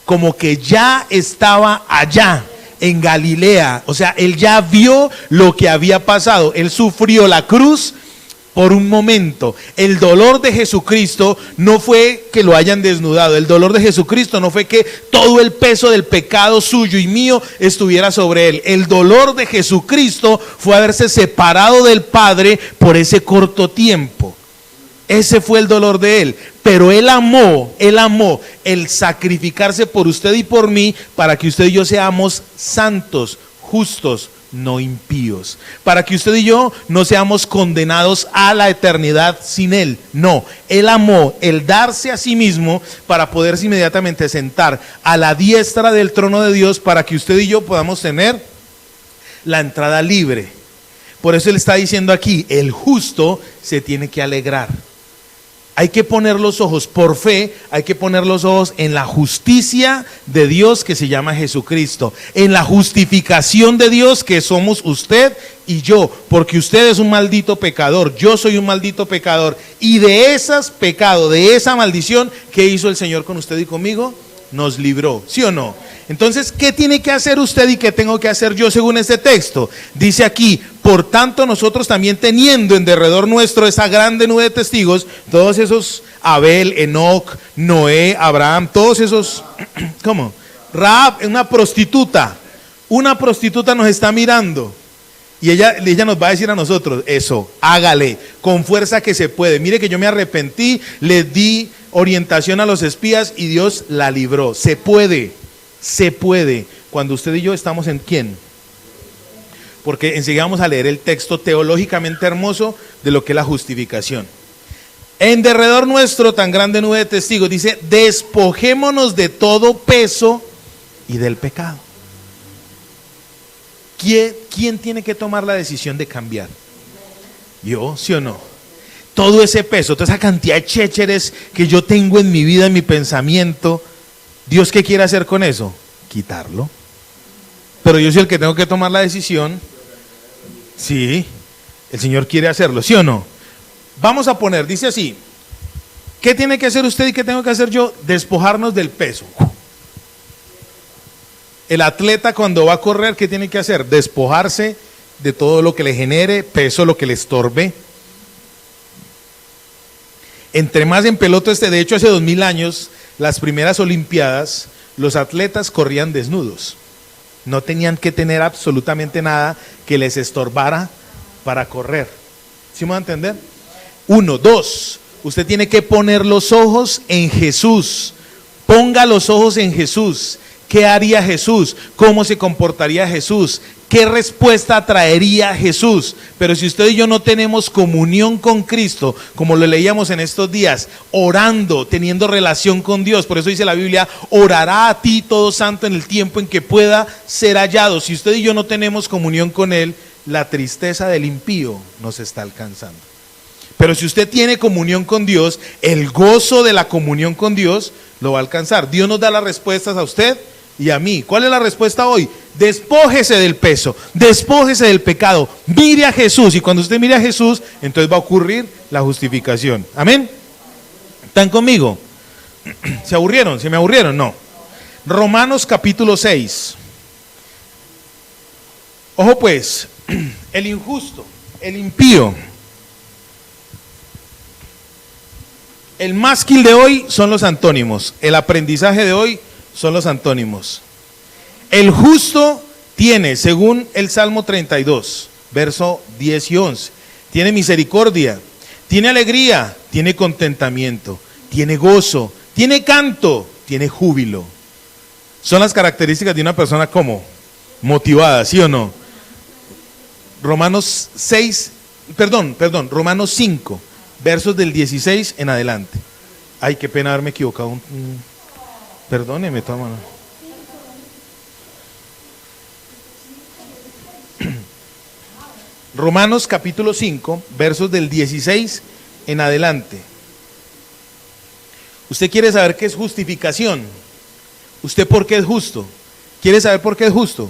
Como que ya estaba allá, en Galilea. O sea, Él ya vio lo que había pasado. Él sufrió la cruz por un momento. El dolor de Jesucristo no fue que lo hayan desnudado. El dolor de Jesucristo no fue que todo el peso del pecado suyo y mío estuviera sobre Él. El dolor de Jesucristo fue haberse separado del Padre por ese corto tiempo. Ese fue el dolor de Él, pero Él amó el sacrificarse por usted y por mí para que usted y yo seamos santos, justos, no impíos, para que usted y yo no seamos condenados a la eternidad sin Él. No, Él amó el darse a sí mismo para poderse inmediatamente sentar a la diestra del trono de Dios para que usted y yo podamos tener la entrada libre. Por eso Él está diciendo aquí, el justo se tiene que alegrar. Hay que poner los ojos por fe, hay que poner los ojos en la justicia de Dios que se llama Jesucristo, en la justificación de Dios que somos usted y yo, porque usted es un maldito pecador, yo soy un maldito pecador, y de esos pecados, de esa maldición, ¿qué hizo el Señor con usted y conmigo? Nos libró, ¿sí o no? Entonces, ¿qué tiene que hacer usted y qué tengo que hacer yo según este texto? Dice aquí, por tanto nosotros también teniendo en derredor nuestro esa grande nube de testigos, todos esos Abel, Enoc, Noé, Abraham, todos esos, ¿cómo? Rahab, una prostituta nos está mirando y ella nos va a decir a nosotros, eso, hágale, con fuerza que se puede. Mire que yo me arrepentí, les di orientación a los espías y Dios la libró. Se puede, cuando usted y yo estamos en ¿quién? Porque enseguida vamos a leer el texto teológicamente hermoso de lo que es la justificación. En derredor nuestro tan grande nube de testigos, dice, despojémonos de todo peso y del pecado. ¿Quién tiene que tomar la decisión de cambiar? ¿Yo, sí o no? Todo ese peso, toda esa cantidad de chécheres que yo tengo en mi vida, en mi pensamiento, ¿Dios qué quiere hacer con eso? Quitarlo. Pero yo soy el que tengo que tomar la decisión. Sí, el Señor quiere hacerlo, ¿sí o no? Vamos a poner, dice así, ¿qué tiene que hacer usted y qué tengo que hacer yo? Despojarnos del peso. El atleta cuando va a correr, ¿qué tiene que hacer? Despojarse de todo lo que le genere peso, lo que le estorbe. Entre más en pelota de hecho hace 2000 años, las primeras olimpiadas, los atletas corrían desnudos. No tenían que tener absolutamente nada que les estorbara para correr. ¿Sí me va a entender? 1, 2, usted tiene que poner los ojos en Jesús. Ponga los ojos en Jesús. ¿Qué haría Jesús? ¿Cómo se comportaría Jesús? ¿Qué respuesta traería Jesús? Pero si usted y yo no tenemos comunión con Cristo, como lo leíamos en estos días, orando, teniendo relación con Dios, por eso dice la Biblia, orará a ti todo santo en el tiempo en que pueda ser hallado. Si usted y yo no tenemos comunión con Él, la tristeza del impío nos está alcanzando. Pero si usted tiene comunión con Dios, el gozo de la comunión con Dios lo va a alcanzar. Dios nos da las respuestas a usted y a mí. ¿Cuál es la respuesta hoy? Despójese del peso, despójese del pecado, mire a Jesús, y cuando usted mire a Jesús, entonces va a ocurrir la justificación. Amén. ¿Están conmigo? ¿Se aburrieron? ¿Se me aburrieron? No. Romanos capítulo 6. Ojo pues, el injusto, el impío, El másquil de hoy son los antónimos. El aprendizaje de hoy son los antónimos. El justo tiene, según el Salmo 32, verso 10 y 11, tiene misericordia, tiene alegría, tiene contentamiento, tiene gozo, tiene canto, tiene júbilo. Son las características de una persona como motivada, ¿sí o no? Romanos 5, versos del 16 en adelante. Ay, qué pena haberme equivocado. Perdóneme, toma. Romanos capítulo 5, versos del 16 en adelante. Usted quiere saber qué es justificación. ¿Usted por qué es justo? ¿Quiere saber por qué es justo?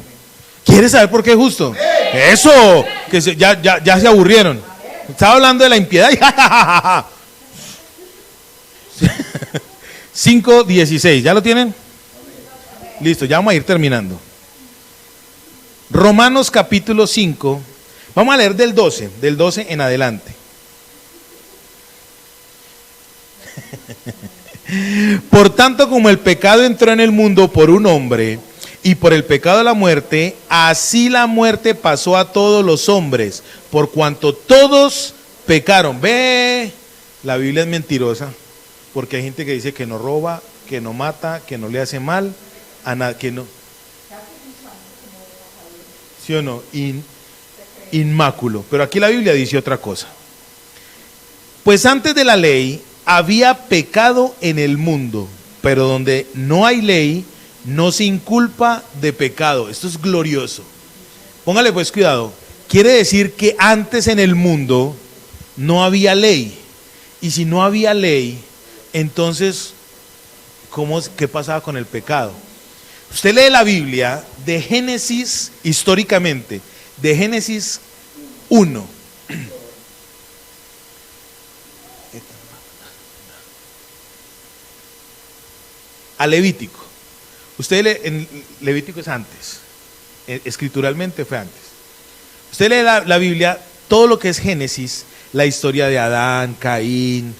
¿Quiere saber por qué es justo? ¡Eso! Que ya se aburrieron. Estaba hablando de la impiedad. 5:16, ¿ya lo tienen? Listo, ya vamos a ir terminando. Romanos capítulo 5, vamos a leer del 12 en adelante. Por tanto, como el pecado entró en el mundo por un hombre, y por el pecado la muerte, así la muerte pasó a todos los hombres, por cuanto todos pecaron. Ve, la Biblia es mentirosa, porque hay gente que dice que no roba, que no mata, que no le hace mal a nada, que no. ¿Sí o no? Inmáculo. Pero aquí la Biblia dice otra cosa. Pues antes de la ley había pecado en el mundo, pero donde no hay ley, no se inculpa de pecado. Esto es glorioso. Póngale pues cuidado. Quiere decir que antes en el mundo no había ley. Y si no había ley, entonces, ¿qué pasaba con el pecado? Usted lee la Biblia de Génesis, históricamente, de Génesis 1. A Levítico. Usted lee, en Levítico es antes, escrituralmente fue antes. Usted lee la Biblia, todo lo que es Génesis, la historia de Adán, Caín,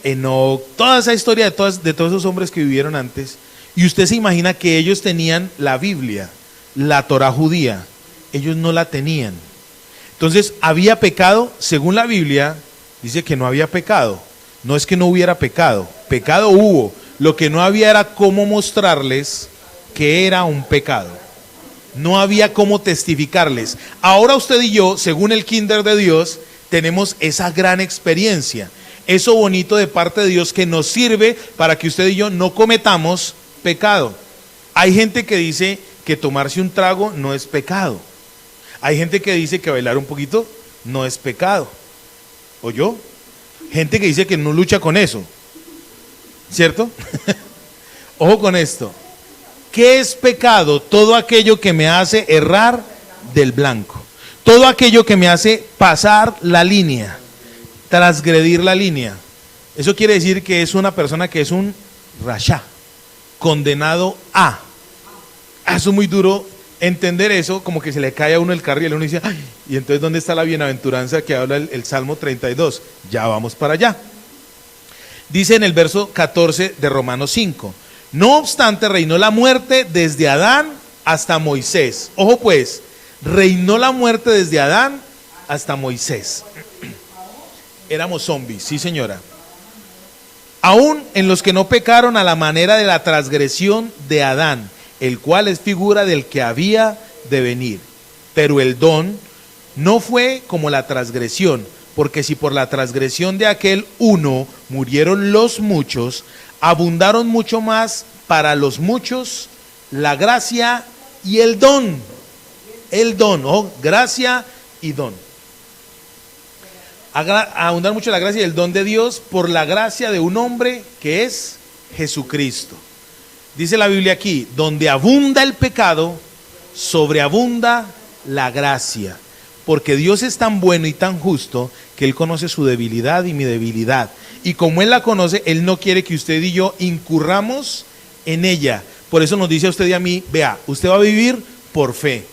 Enoc, toda esa historia de todos esos hombres que vivieron antes, y usted se imagina que ellos tenían la Biblia, la Torá judía, ellos no la tenían. Entonces, ¿había pecado? Según la Biblia, dice que no había pecado. No es que no hubiera pecado, pecado hubo. Lo que no había era cómo mostrarles que era un pecado. No había cómo testificarles. Ahora usted y yo, según el kinder de Dios, tenemos esa gran experiencia. Eso bonito de parte de Dios que nos sirve para que usted y yo no cometamos pecado. Hay gente que dice que tomarse un trago no es pecado. Hay gente que dice que bailar un poquito no es pecado. ¿O yo? Gente que dice que no lucha con eso. ¿Cierto? Ojo con esto. ¿Qué es pecado? Todo aquello que me hace errar del blanco. Todo aquello que me hace pasar la línea, transgredir la línea. Eso quiere decir que es una persona que es un rashá, condenado a. Eso es muy duro entender eso, como que se le cae a uno el carril y uno dice, ay, y entonces ¿dónde está la bienaventuranza que habla el Salmo 32? Ya vamos para allá. Dice en el verso 14 de Romanos 5, no obstante reinó la muerte desde Adán hasta Moisés. Ojo pues, reinó la muerte desde Adán hasta Moisés. Éramos zombies, sí señora. Aún en los que no pecaron a la manera de la transgresión de Adán, el cual es figura del que había de venir. Pero el don no fue como la transgresión, porque si por la transgresión de aquel uno murieron los muchos, abundaron mucho más para los muchos la gracia y el don. El don, gracia y don. Abundar mucho la gracia y el don de Dios por la gracia de un hombre que es Jesucristo. Dice la Biblia aquí, donde abunda el pecado, sobreabunda la gracia. Porque Dios es tan bueno y tan justo que Él conoce su debilidad y mi debilidad. Y como Él la conoce, Él no quiere que usted y yo incurramos en ella. Por eso nos dice a usted y a mí, vea, usted va a vivir por fe.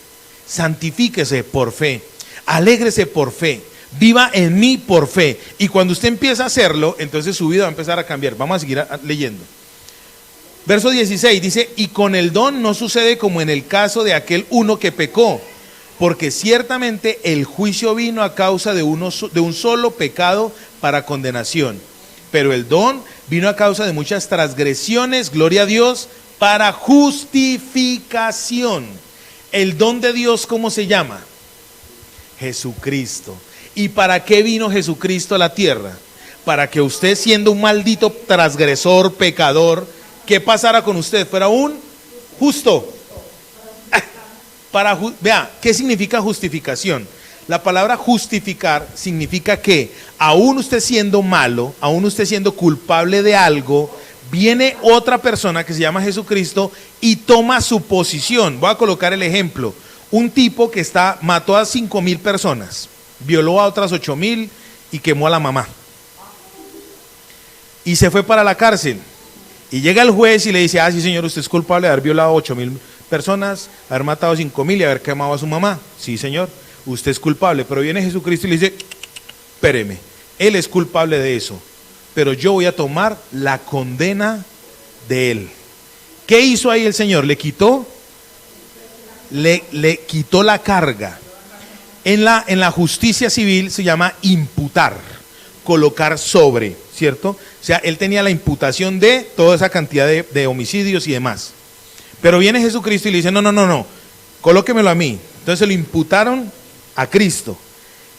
Santifíquese por fe. Alégrese por fe. viva en mí por fe. Y cuando usted empieza a hacerlo, entonces su vida va a empezar a cambiar. Vamos a seguir leyendo. Verso 16 dice, y con el don no sucede como en el caso de aquel uno que pecó, porque ciertamente el juicio vino a causa de un solo pecado para condenación, pero el don vino a causa de muchas transgresiones, gloria a Dios, para justificación. El don de Dios, ¿cómo se llama? Jesucristo. ¿Y para qué vino Jesucristo a la tierra? Para que usted, siendo un maldito transgresor, pecador, ¿qué pasara con usted? Fuera un justo. Vea, ¿qué significa justificación? La palabra justificar significa que aún usted siendo malo, aún usted siendo culpable de algo, viene otra persona que se llama Jesucristo y toma su posición. Voy a colocar el ejemplo. Un tipo que mató a 5,000 personas, violó a otras 8,000 y quemó a la mamá. Y se fue para la cárcel. Y llega el juez y le dice, sí señor, usted es culpable de haber violado a 8,000 personas, haber matado a 5,000 y haber quemado a su mamá. Sí señor, usted es culpable. Pero viene Jesucristo y le dice, espéreme, él es culpable de eso, pero yo voy a tomar la condena de él. ¿Qué hizo ahí el Señor? Le quitó la carga. En la justicia civil se llama imputar, colocar sobre, ¿cierto? O sea, él tenía la imputación de toda esa cantidad de homicidios y demás. Pero viene Jesucristo y le dice, no, colóquemelo a mí. Entonces se lo imputaron a Cristo.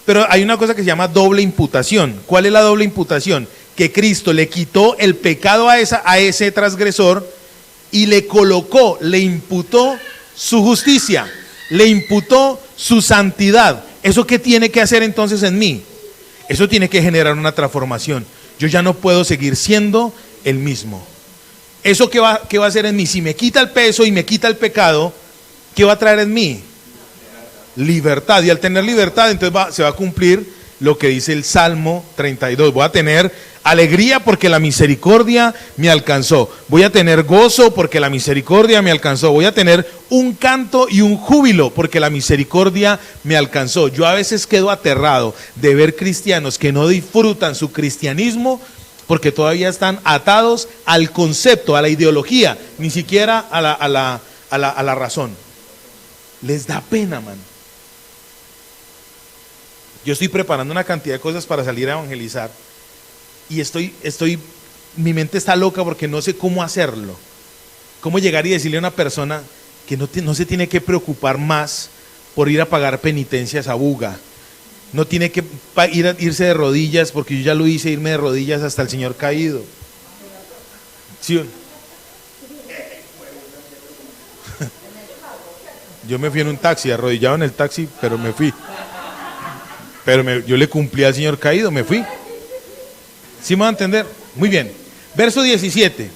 Pero hay una cosa que se llama doble imputación. ¿Cuál es la doble imputación? Que Cristo le quitó el pecado a ese transgresor y le imputó su justicia, le imputó su santidad. ¿Eso qué tiene que hacer entonces en mí? Eso tiene que generar una transformación. Yo ya no puedo seguir siendo el mismo. ¿Eso qué va a hacer en mí? Si me quita el peso y me quita el pecado, ¿qué va a traer en mí? Libertad. Y al tener libertad, entonces se va a cumplir lo que dice el Salmo 32. Voy a tener alegría porque la misericordia me alcanzó. Voy a tener gozo porque la misericordia me alcanzó. Voy a tener un canto y un júbilo porque la misericordia me alcanzó. Yo a veces quedo aterrado de ver cristianos que no disfrutan su cristianismo porque todavía están atados al concepto, a la ideología, ni siquiera a la razón. Les da pena, man. Yo estoy preparando una cantidad de cosas para salir a evangelizar y mi mente está loca porque no sé cómo hacerlo. Cómo llegar y decirle a una persona que no se tiene que preocupar más por ir a pagar penitencias a Buga. No tiene que irse de rodillas, porque yo ya lo hice, irme de rodillas hasta el Señor caído. ¿Sí? Yo me fui en un taxi, arrodillado en el taxi, pero me fui. Pero yo le cumplí al Señor caído, me fui. ¿Sí me van a entender? Muy bien. Verso 17.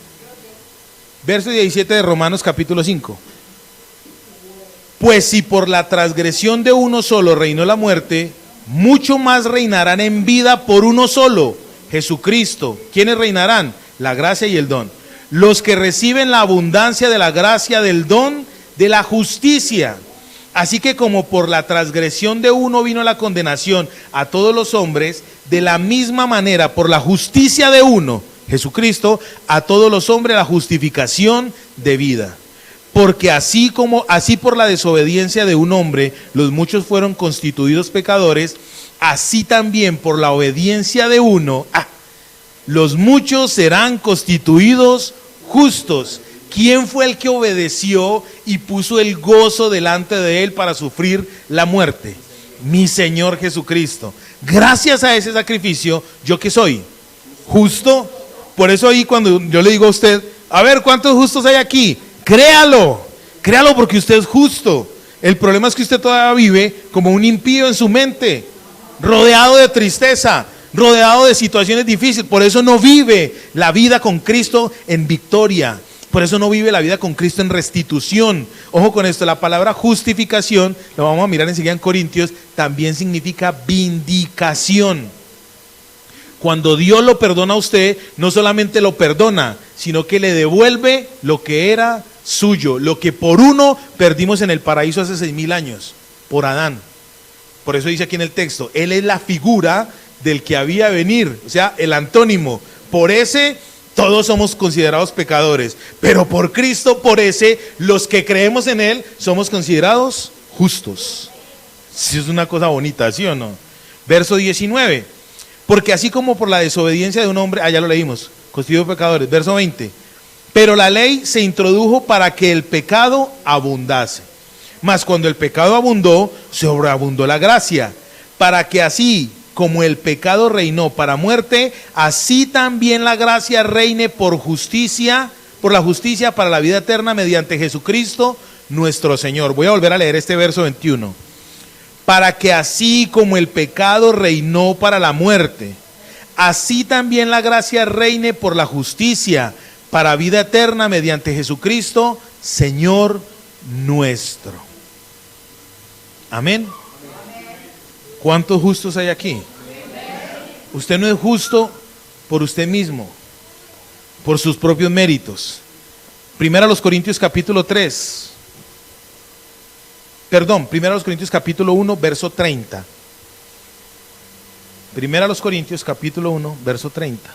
Verso 17 de Romanos capítulo 5. Pues si por la transgresión de uno solo reinó la muerte, mucho más reinarán en vida por uno solo, Jesucristo. ¿Quiénes reinarán? La gracia y el don. Los que reciben la abundancia de la gracia, del don, de la justicia. Así que como por la transgresión de uno vino la condenación a todos los hombres, de la misma manera por la justicia de uno, Jesucristo, a todos los hombres la justificación de vida. Porque así por la desobediencia de un hombre los muchos fueron constituidos pecadores, así también por la obediencia de uno los muchos serán constituidos justos. ¿Quién fue el que obedeció y puso el gozo delante de él para sufrir la muerte? Mi Señor Jesucristo. Gracias a ese sacrificio, ¿yo qué soy? Justo. Por eso ahí cuando yo le digo a usted, a ver, ¿cuántos justos hay aquí? Créalo porque usted es justo. El problema es que usted todavía vive como un impío en su mente, rodeado de tristeza, rodeado de situaciones difíciles. Por eso no vive la vida con Cristo en victoria. Por eso no vive la vida con Cristo en restitución. Ojo con esto, la palabra justificación, lo vamos a mirar enseguida en Corintios, también significa vindicación. Cuando Dios lo perdona a usted, no solamente lo perdona, sino que le devuelve lo que era suyo, lo que por uno perdimos en el paraíso hace 6,000 años, por Adán. Por eso dice aquí en el texto, Él es la figura del que había de venir, o sea, el antónimo. Por ese todos somos considerados pecadores, pero por Cristo, por ese, los que creemos en Él, somos considerados justos. Si es una cosa bonita, ¿sí o no? Verso 19, porque así como por la desobediencia de un hombre, ya lo leímos, constituidos pecadores. Verso 20, pero la ley se introdujo para que el pecado abundase. Mas cuando el pecado abundó, sobreabundó la gracia, para que así como el pecado reinó para muerte, así también la gracia reine por justicia, por la justicia para la vida eterna mediante Jesucristo nuestro Señor. Voy a volver a leer este verso 21. Para que así como el pecado reinó para la muerte, así también la gracia reine por la justicia para vida eterna mediante Jesucristo Señor nuestro. Amén. ¿Cuántos justos hay aquí? Usted no es justo por usted mismo, por sus propios méritos. Primera a los Corintios capítulo 3. Perdón, Primera a los Corintios capítulo 1, verso 30. Primera a los Corintios capítulo 1, verso 30.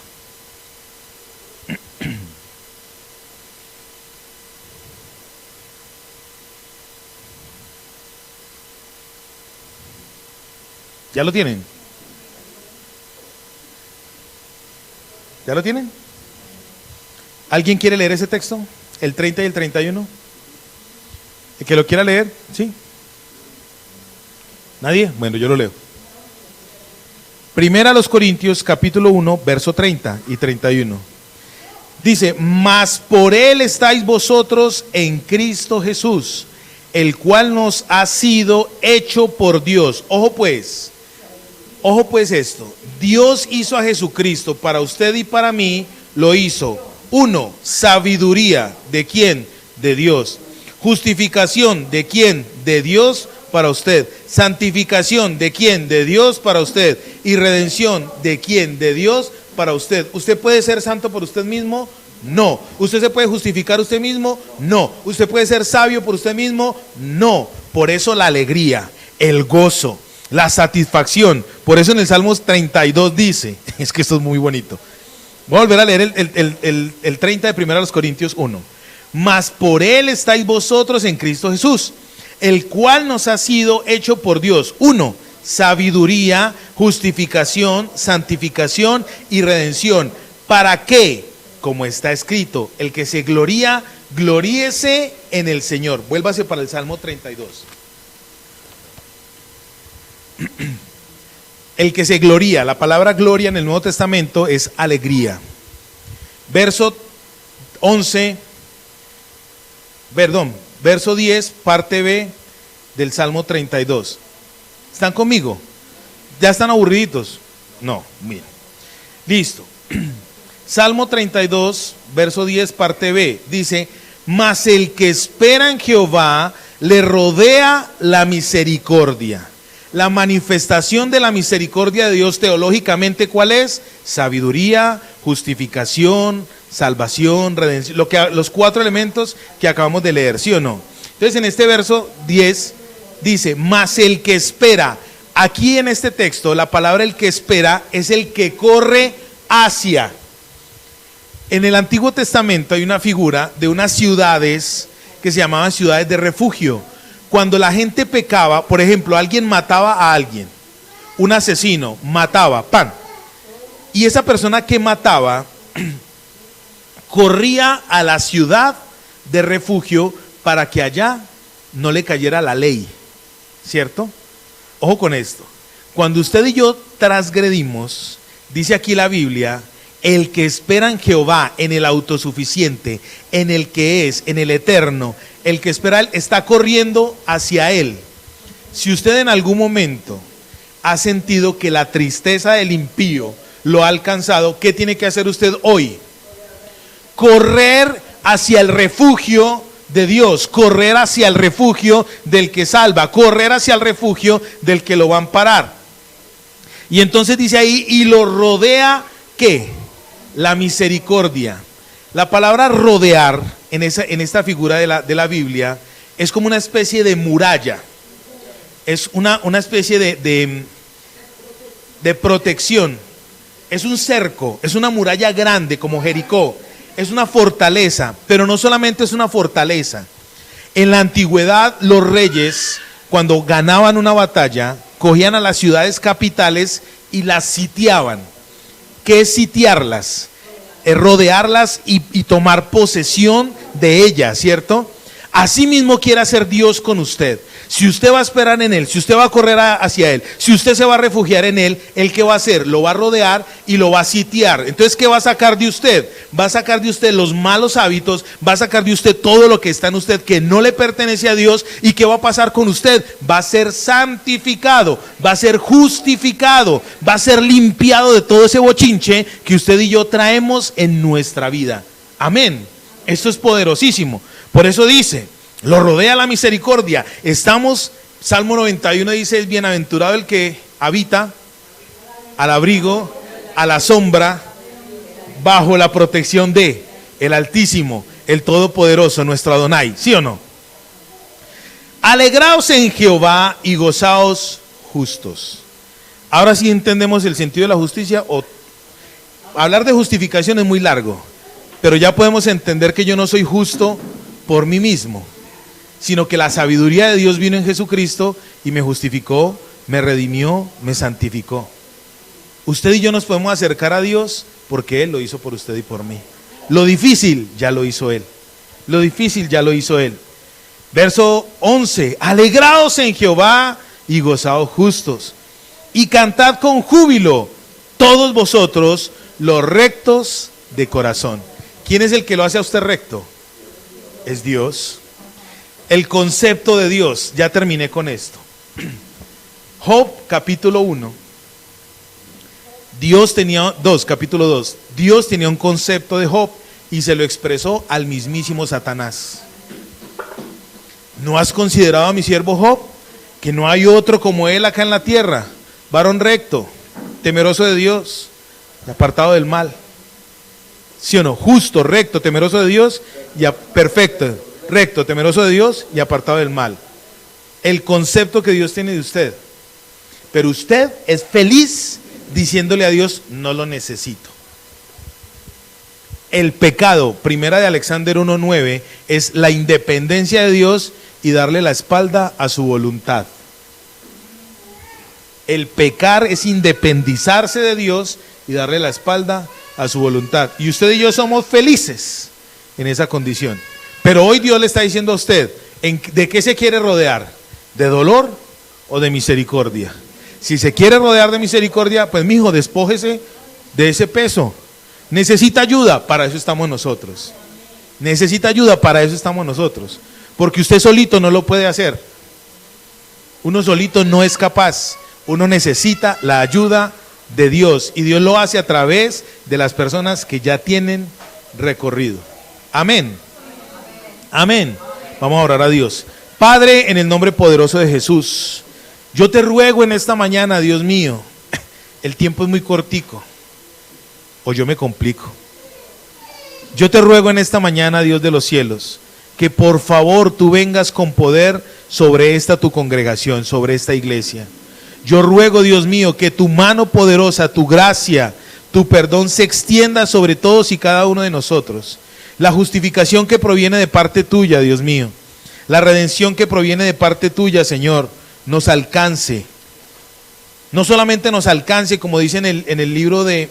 ¿Ya lo tienen? ¿Ya lo tienen? ¿Alguien quiere leer ese texto? ¿El 30 y el 31? ¿El que lo quiera leer? ¿Sí? ¿Nadie? Bueno, yo lo leo. Primera a los Corintios capítulo 1, verso 30 y 31. Dice, mas por Él estáis vosotros en Cristo Jesús, el cual nos ha sido hecho por Dios. Ojo pues esto, Dios hizo a Jesucristo para usted y para mí, lo hizo. 1, sabiduría, ¿de quién? De Dios. Justificación, ¿de quién? De Dios para usted. Santificación, ¿de quién? De Dios para usted. Y redención, ¿de quién? De Dios para usted. ¿Usted puede ser santo por usted mismo? No. ¿Usted se puede justificar usted mismo? No. ¿Usted puede ser sabio por usted mismo? No. Por eso la alegría, el gozo, la satisfacción. Por eso en el Salmos 32 dice, es que esto es muy bonito. Voy a volver a leer el 30 de 1 Corintios 1. Mas por Él estáis vosotros en Cristo Jesús, el cual nos ha sido hecho por Dios. 1, sabiduría, justificación, santificación y redención. ¿Para qué? Como está escrito, el que se gloría, gloríese en el Señor. Vuélvase para el Salmo 32. El que se gloría, la palabra gloria en el Nuevo Testamento es alegría. Verso 10, parte B del Salmo 32. ¿Están conmigo? ¿Ya están aburriditos? No, miren. Listo. Salmo 32, verso 10, parte B, dice, mas el que espera en Jehová le rodea la misericordia. La manifestación de la misericordia de Dios teológicamente, ¿cuál es? Sabiduría, justificación, salvación, redención, los 4 elementos que acabamos de leer, ¿sí o no? Entonces en este verso 10 dice, mas el que espera. Aquí en este texto la palabra el que espera es el que corre hacia. En el Antiguo Testamento hay una figura de unas ciudades que se llamaban ciudades de refugio. Cuando la gente pecaba, por ejemplo, alguien mataba a alguien, un asesino mataba, ¡pam! Y esa persona que mataba corría a la ciudad de refugio para que allá no le cayera la ley, ¿cierto? Ojo con esto, cuando usted y yo transgredimos, dice aquí la Biblia, el que espera en Jehová, en el autosuficiente, en el que es, en el eterno, el que espera él está corriendo hacia él. Si usted en algún momento ha sentido que la tristeza del impío lo ha alcanzado, ¿qué tiene que hacer usted hoy? Correr hacia el refugio de Dios, correr hacia el refugio del que salva, correr hacia el refugio del que lo va a amparar. Y entonces dice ahí, y lo rodea, ¿qué? La misericordia. La palabra rodear en esta figura de la Biblia es como una especie de muralla. es una especie de protección. Es un cerco, es una muralla grande como Jericó, es una fortaleza, pero no solamente es una fortaleza. En la antigüedad los reyes, cuando ganaban una batalla, cogían a las ciudades capitales y las sitiaban. ¿Qué es sitiarlas? Es rodearlas y tomar posesión de ellas, ¿cierto? Así mismo quiere hacer Dios con usted. Si usted va a esperar en Él, si usted va a correr hacia Él, si usted se va a refugiar en Él, ¿Él qué va a hacer? Lo va a rodear y lo va a sitiar. Entonces, ¿qué va a sacar de usted? Va a sacar de usted los malos hábitos, va a sacar de usted todo lo que está en usted que no le pertenece a Dios. ¿Y qué va a pasar con usted? Va a ser santificado, va a ser justificado, va a ser limpiado de todo ese bochinche que usted y yo traemos en nuestra vida. Amén. Esto es poderosísimo. Por eso dice, lo rodea la misericordia. Estamos, Salmo 91 dice, es bienaventurado el que habita al abrigo, a la sombra, bajo la protección de el Altísimo, el Todopoderoso, nuestro Adonai. ¿Sí o no? Alegraos en Jehová y gozaos justos. Ahora sí entendemos el sentido de la justicia. Hablar de justificación es muy largo, pero ya podemos entender que yo no soy justo por mí mismo, sino que la sabiduría de Dios vino en Jesucristo y me justificó, me redimió, me santificó. Usted y yo nos podemos acercar a Dios porque Él lo hizo por usted y por mí. Lo difícil ya lo hizo Él. Lo difícil ya lo hizo Él. Verso 11, alegraos en Jehová y gozaos justos, y cantad con júbilo todos vosotros los rectos de corazón. ¿Quién es el que lo hace a usted recto? Es Dios. El concepto de Dios, ya terminé con esto. Job capítulo 1. Capítulo 2. Dios tenía un concepto de Job y se lo expresó al mismísimo Satanás. ¿No has considerado a mi siervo Job? Que no hay otro como él acá en la tierra, varón recto, temeroso de Dios y apartado del mal. ¿Sí o no? Justo, recto, temeroso de Dios y perfecto, recto, temeroso de Dios y apartado del mal. El concepto que Dios tiene de usted. Pero usted es feliz diciéndole a Dios, no lo necesito. El pecado, primera de Alexander 1:9, es la independencia de Dios y darle la espalda a su voluntad. El pecar es independizarse de Dios y darle la espalda a su voluntad. Y usted y yo somos felices en esa condición. Pero hoy Dios le está diciendo a usted, ¿de qué se quiere rodear? ¿De dolor o de misericordia? Si se quiere rodear de misericordia, pues mijo, despójese de ese peso. Necesita ayuda, para eso estamos nosotros. Necesita ayuda, para eso estamos nosotros. Porque usted solito no lo puede hacer. Uno solito no es capaz. Uno necesita la ayuda de Dios. Y Dios lo hace a través de las personas que ya tienen recorrido. Amén. Amén. Vamos a orar a Dios. Padre, en el nombre poderoso de Jesús, yo te ruego en esta mañana, Dios mío, el tiempo es muy cortico, o yo me complico. Yo te ruego en esta mañana, Dios de los cielos, que por favor tú vengas con poder sobre esta tu congregación, sobre esta iglesia. Yo ruego, Dios mío, que tu mano poderosa, tu gracia, tu perdón se extienda sobre todos y cada uno de nosotros. La justificación que proviene de parte tuya, Dios mío, la redención que proviene de parte tuya, Señor, nos alcance. No solamente nos alcance, como dice en el libro de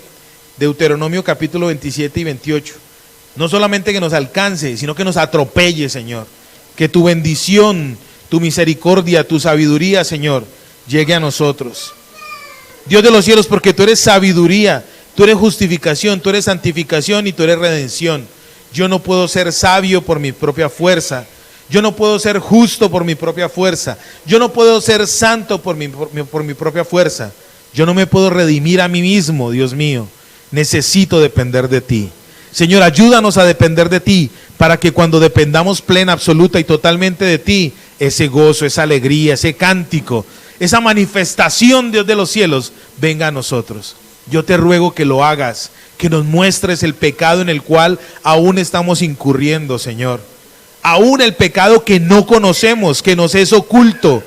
Deuteronomio capítulo 27 y 28. No solamente que nos alcance, sino que nos atropelle, Señor. Que tu bendición, tu misericordia, tu sabiduría, Señor, llegue a nosotros. Dios de los cielos, porque tú eres sabiduría, tú eres justificación, tú eres santificación y tú eres redención. Yo no puedo ser sabio por mi propia fuerza. Yo no puedo ser justo por mi propia fuerza. Yo no puedo ser santo por mi propia fuerza. Yo no me puedo redimir a mí mismo, Dios mío. Necesito depender de ti. Señor, ayúdanos a depender de ti, para que cuando dependamos plena, absoluta y totalmente de ti, ese gozo, esa alegría, ese cántico, esa manifestación, Dios de los cielos, venga a nosotros. Yo te ruego que lo hagas, que nos muestres el pecado en el cual aún estamos incurriendo, Señor. Aún el pecado que no conocemos, que nos es oculto,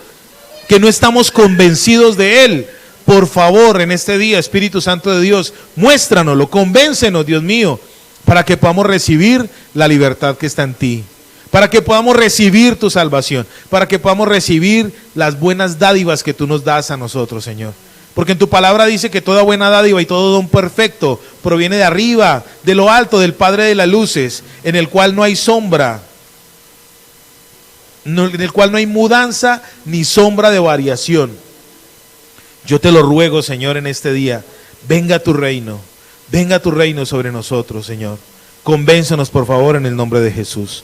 que no estamos convencidos de Él. Por favor, en este día, Espíritu Santo de Dios, muéstranoslo, convéncenos, Dios mío, para que podamos recibir la libertad que está en ti, para que podamos recibir tu salvación, para que podamos recibir las buenas dádivas que tú nos das a nosotros, Señor. Porque en tu palabra dice que toda buena dádiva y todo don perfecto proviene de arriba, de lo alto, del Padre de las luces, en el cual no hay sombra, en el cual no hay mudanza ni sombra de variación. Yo te lo ruego, Señor, en este día, venga tu reino sobre nosotros, Señor. Convéncenos, por favor, en el nombre de Jesús.